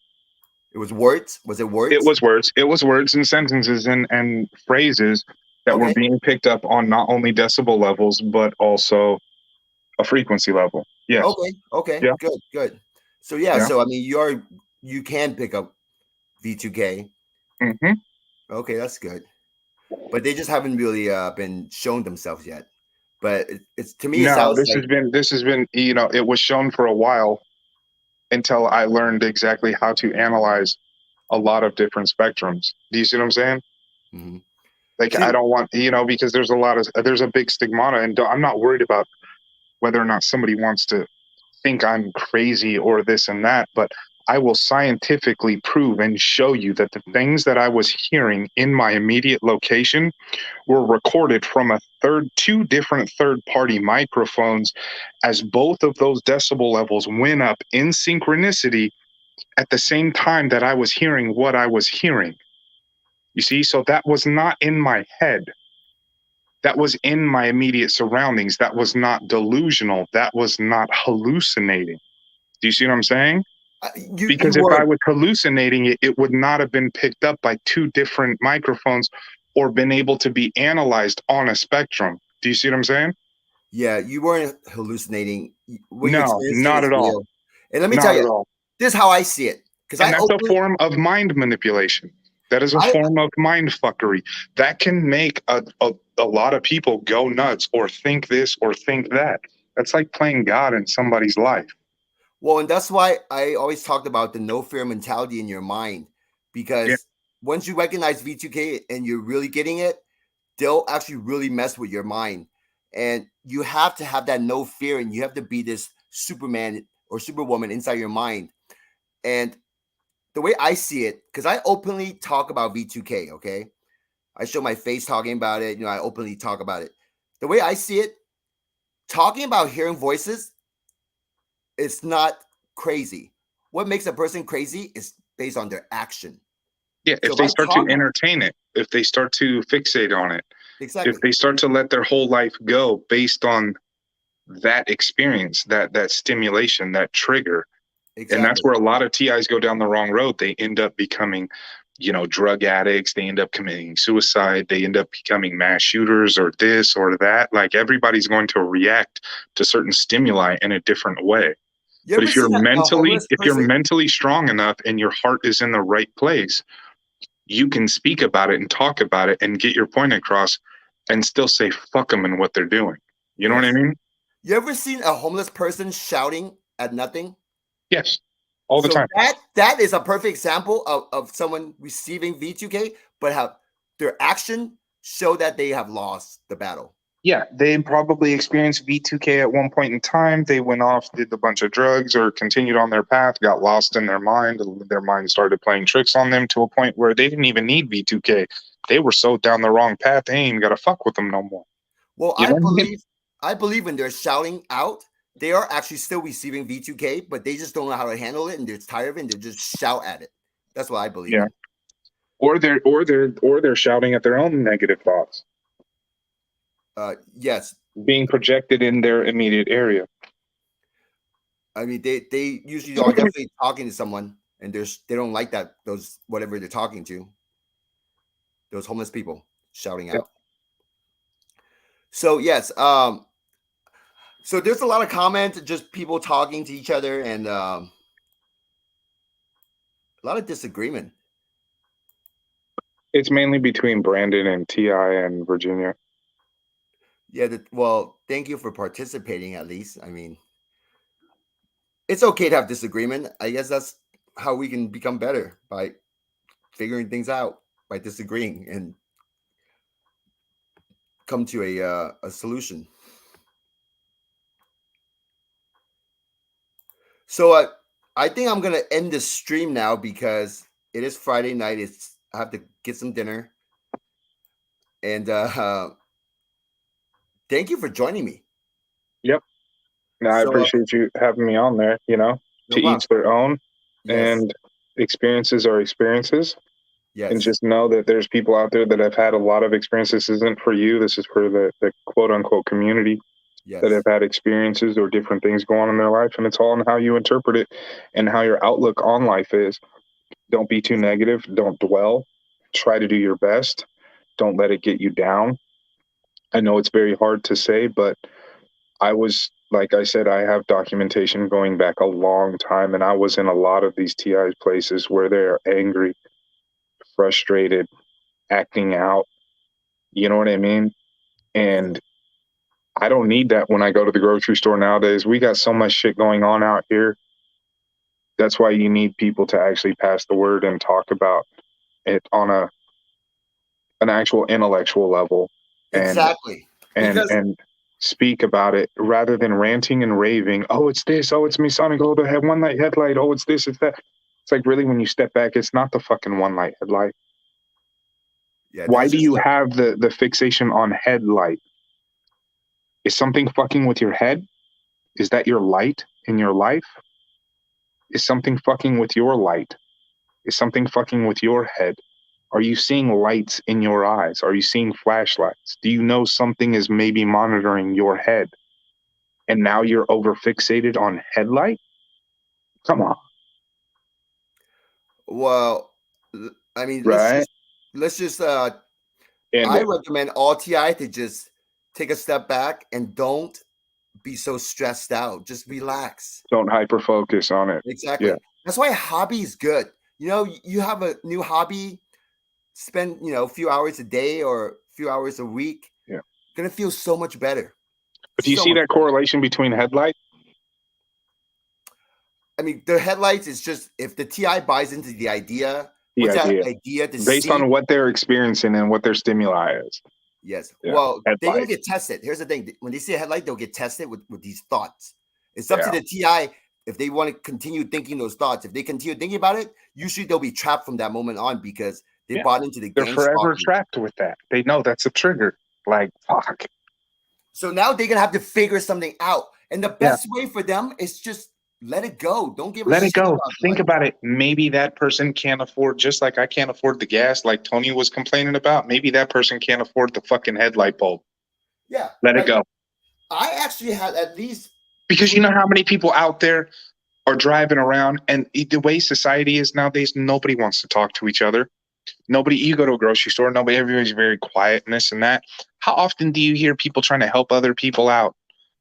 It was words. Was it It words? was words. It was words and sentences and phrases that were Okay. being picked up on not only decibel levels, but also a frequency level. Yes. Okay. Okay. Yeah. Good. Good. So yeah. Yeah. So I mean, you can pick up V2K. Hmm. Okay, that's good. But they just haven't really been shown themselves yet. But it's to me, it No, sounds this like has been, you know, it was shown for a while until I learned exactly how to analyze a lot of different spectrums. Do you see what I'm saying? mhm. Like, I See, don't want, you know, because there's a big stigmata, and I'm not worried about whether or not somebody wants to think I'm crazy or this and that, but I will scientifically prove and show you that the things that I was hearing in my immediate location were recorded from two different third party microphones, as both of those decibel levels went up in synchronicity at the same time that I was hearing what I was hearing. You see, so that was not in my head. That was in my immediate surroundings. That was not delusional. That was not hallucinating. Do you see what I'm saying? you Because if I were, was hallucinating it, it would not have been picked up by two different microphones or been able to be analyzed on a spectrum. Do you see what I'm saying? yeah, you weren't hallucinating. What you No, experienced not is at all. real. And let me tell Not at you, all. this is how I see it. Because And that's a form of mind manipulation. That is a I, form of mind fuckery. That can make a lot of people go nuts or think this or think that. That's like playing God in somebody's life. well, and that's why I always talked about the no fear mentality in your mind. Yeah. Because once you recognize V2K and you're really getting it, they'll actually really mess with your mind. And you have to have that no fear, and you have to be this Superman or Superwoman inside your mind. And the way I see it, because I openly talk about V2K, okay? I show my face talking about it. I openly talk about it. The way I see it, talking about hearing voices, it's not crazy. What makes a person crazy is based on their action. Yeah, So if if they I start to talk, entertain it, if they start to fixate on it, if exactly, they start to let their whole life go based on that experience, that stimulation, that trigger, and that's exactly. where a lot of TIs go down the wrong road. They end up becoming, you know, drug addicts. They end up committing suicide. They end up becoming mass shooters or this or that. Like, everybody's going to react to certain stimuli in a different way. You But ever seen a homeless if you're person? mentally strong enough and your heart is in the right place, you can speak about it and talk about it and get your point across and still say fuck them and what they're doing. You know what I Yes. mean? You ever seen a homeless person shouting at nothing? Yes, all the So time. that is a perfect example of someone receiving V2K, but have their action show that they have lost the battle. Yeah, they probably experienced V2K at one point in time. They went off, did a bunch of drugs, or continued on their path, got lost in their mind. Their mind started playing tricks on them to a point where they didn't even need V2K. They were so down the wrong path, they ain't even got to fuck with them no more. Well, You know what I mean? I believe when they're shouting out, they are actually still receiving V2K, but they just don't know how to handle it and they're tired of it and they just shout at it. That's what I believe Yeah. in. Or they're shouting at their own negative thoughts Yes, being projected in their immediate area. I mean they usually are definitely talking to someone and they don't like that those whatever they're talking to, those homeless people shouting Yeah. out. So yes, so there's a lot of comments, just people talking to each other, and a lot of disagreement. It's mainly between Brandon and Ti and Virginia. Yeah, well, thank you for participating at least. I mean, it's okay to have disagreement. I guess that's how we can become better by figuring things out, by disagreeing and come to a solution. So I think I'm gonna end this stream now because it is Friday night. I have to get some dinner, and thank you for joining me. Yep. Now I So appreciate you having me on there, you know, no to problem. each their own, Yes, and experiences are experiences. And yes, just know that there's people out there that have had a lot of experiences. This isn't for you. This is for the quote unquote community that have yes, had experiences or different things go on in their life. And it's all in how you interpret it and how your outlook on life is. Don't be too negative. Don't dwell. Try to do your best. Don't let it get you down. I know it's very hard to say, but I was like I said, I have documentation going back a long time, and I was in a lot of these TI's places where they're angry, frustrated, acting out. You know what I mean? And I don't need that when I go to the grocery store nowadays. We got so much shit going on out here. That's why you need people to actually pass the word and talk about it on an actual intellectual level, and Exactly. Because and speak about it rather than ranting and raving. Oh, it's this. Oh, it's Masonic. Oh, they have one light headlight. Oh, it's this. It's that. It's like, really, when you step back, it's not the fucking one light headlight. yeah, Why that's do just you have the fixation on headlight? Is something fucking with your head? Is that your light in your life? Is something fucking with your light? Is something fucking with your head? Are you seeing lights in your eyes? Are you seeing flashlights? Do you know something is maybe monitoring your head? And now you're over fixated on headlight? Come on, well. I mean, right? let's just. And I recommend all TI to just take a step back and don't be so stressed out. Just relax. don't hyper focus on it. Exactly. Yeah, That's why hobby is good. You know, you have a new hobby, spend, a few hours a day or a few hours a week. yeah. Gonna feel so much better. But do you So see much that better. correlation between headlight? I mean, the headlights is just if the TI buys into the idea, The what's that idea, idea to based see? on what they're experiencing and what their stimuli is. Yes. Yeah, Well, they're gonna headlight. get tested. Here's the thing: when they see a headlight, they'll get tested with these thoughts. It's up to Yeah, the TI if they want to continue thinking those thoughts. If they continue thinking about it, usually they'll be trapped from that moment on because they yeah. bought into the They're gang forever stalking. trapped with that. They know that's a trigger. Like, fuck. So now they're gonna have to figure something out. And the Yeah. best way for them is just let it go. Don't give a Let it shit go. about Think life. about it. Maybe that person can't afford, just like I can't afford the gas, like Tony was complaining about. Maybe that person can't afford the fucking headlight bulb. Yeah. Let it Like go. I actually had at least Because you know how many people out there are driving around, and the way society is nowadays, nobody wants to talk to each other. Nobody, you go to a grocery store, everybody's very quiet and this and that. How often do you hear people trying to help other people out?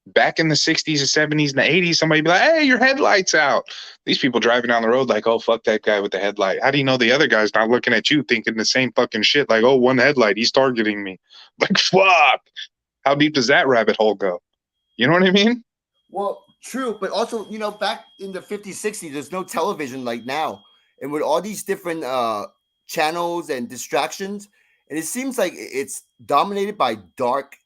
Back in the 60s and 70s and the 80s, somebody be like, hey, your headlight's out. These people driving down the road like, oh, fuck that guy with the headlight. How do you know the other guy's not looking at you thinking the same fucking shit? Like, oh, one headlight, he's targeting me. Like, fuck. How deep does that rabbit hole go? You know what I mean? well, true, but also, back in the 50s, 60s, there's no television like now. And with all these different channels and distractions, and it seems like it's dominated by dark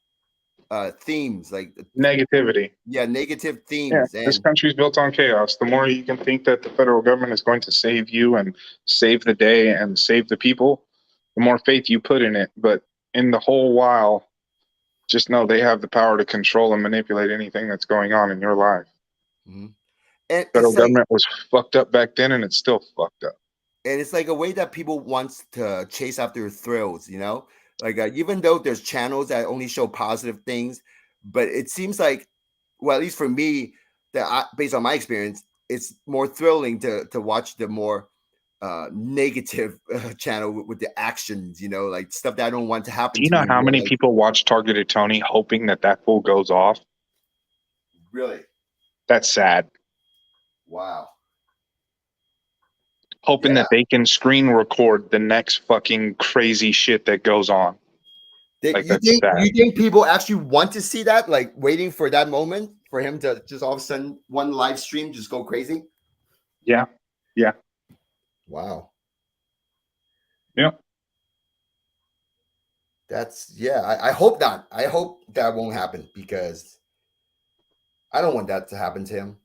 themes, like Negativity. negative Yeah, themes. this And country's built on chaos. The more you can think that the federal government is going to save you and save the day and save the people, the more faith you put in it. But in the whole while, just know they have the power to control and manipulate anything that's going on in your life. Mhm. and Federal it's like government was fucked up back then, and it's still fucked up. and it's like a way that people wants to chase after thrills, like even though there's channels that only show positive things, but it seems like, well, at least for me, based on my experience, it's more thrilling to watch the more negative channel with the actions, like stuff that I don't want to happen Do you to know me in how real many life. people watch Targeted Tony hoping that that fool goes off? Really? That's sad. Wow. Hoping Yeah. that they can screen record the next fucking crazy shit that goes on. Like, You that's think sad. you think people actually want to see that, like waiting for that moment for him to just all of a sudden one live stream just go crazy? Yeah. Yeah. Wow. Yeah. I hope not. I hope that won't happen because I don't want that to happen to him.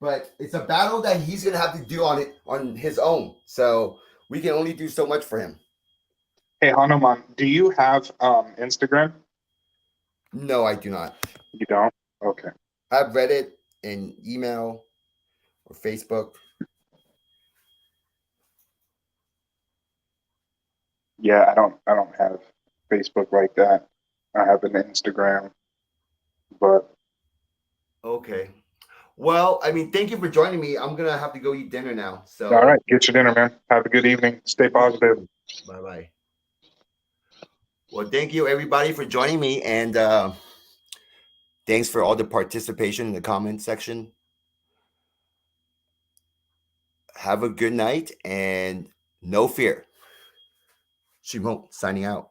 But it's a battle that he's gonna have to do on his own. So we can only do so much for him. Hey, Hanuman, do you have Instagram? No, I do not. You don't? Okay. I have Reddit and email or Facebook. Yeah, I don't have Facebook like that. I have an Instagram, but Okay. Well, I mean, thank you for joining me. I'm gonna have to go eat dinner now. all So right, get your dinner, man. Have a good evening. Stay positive. bye bye. Well, thank you everybody for joining me, and thanks for all the participation in the comment section. Have a good night and no fear. Shimon signing out.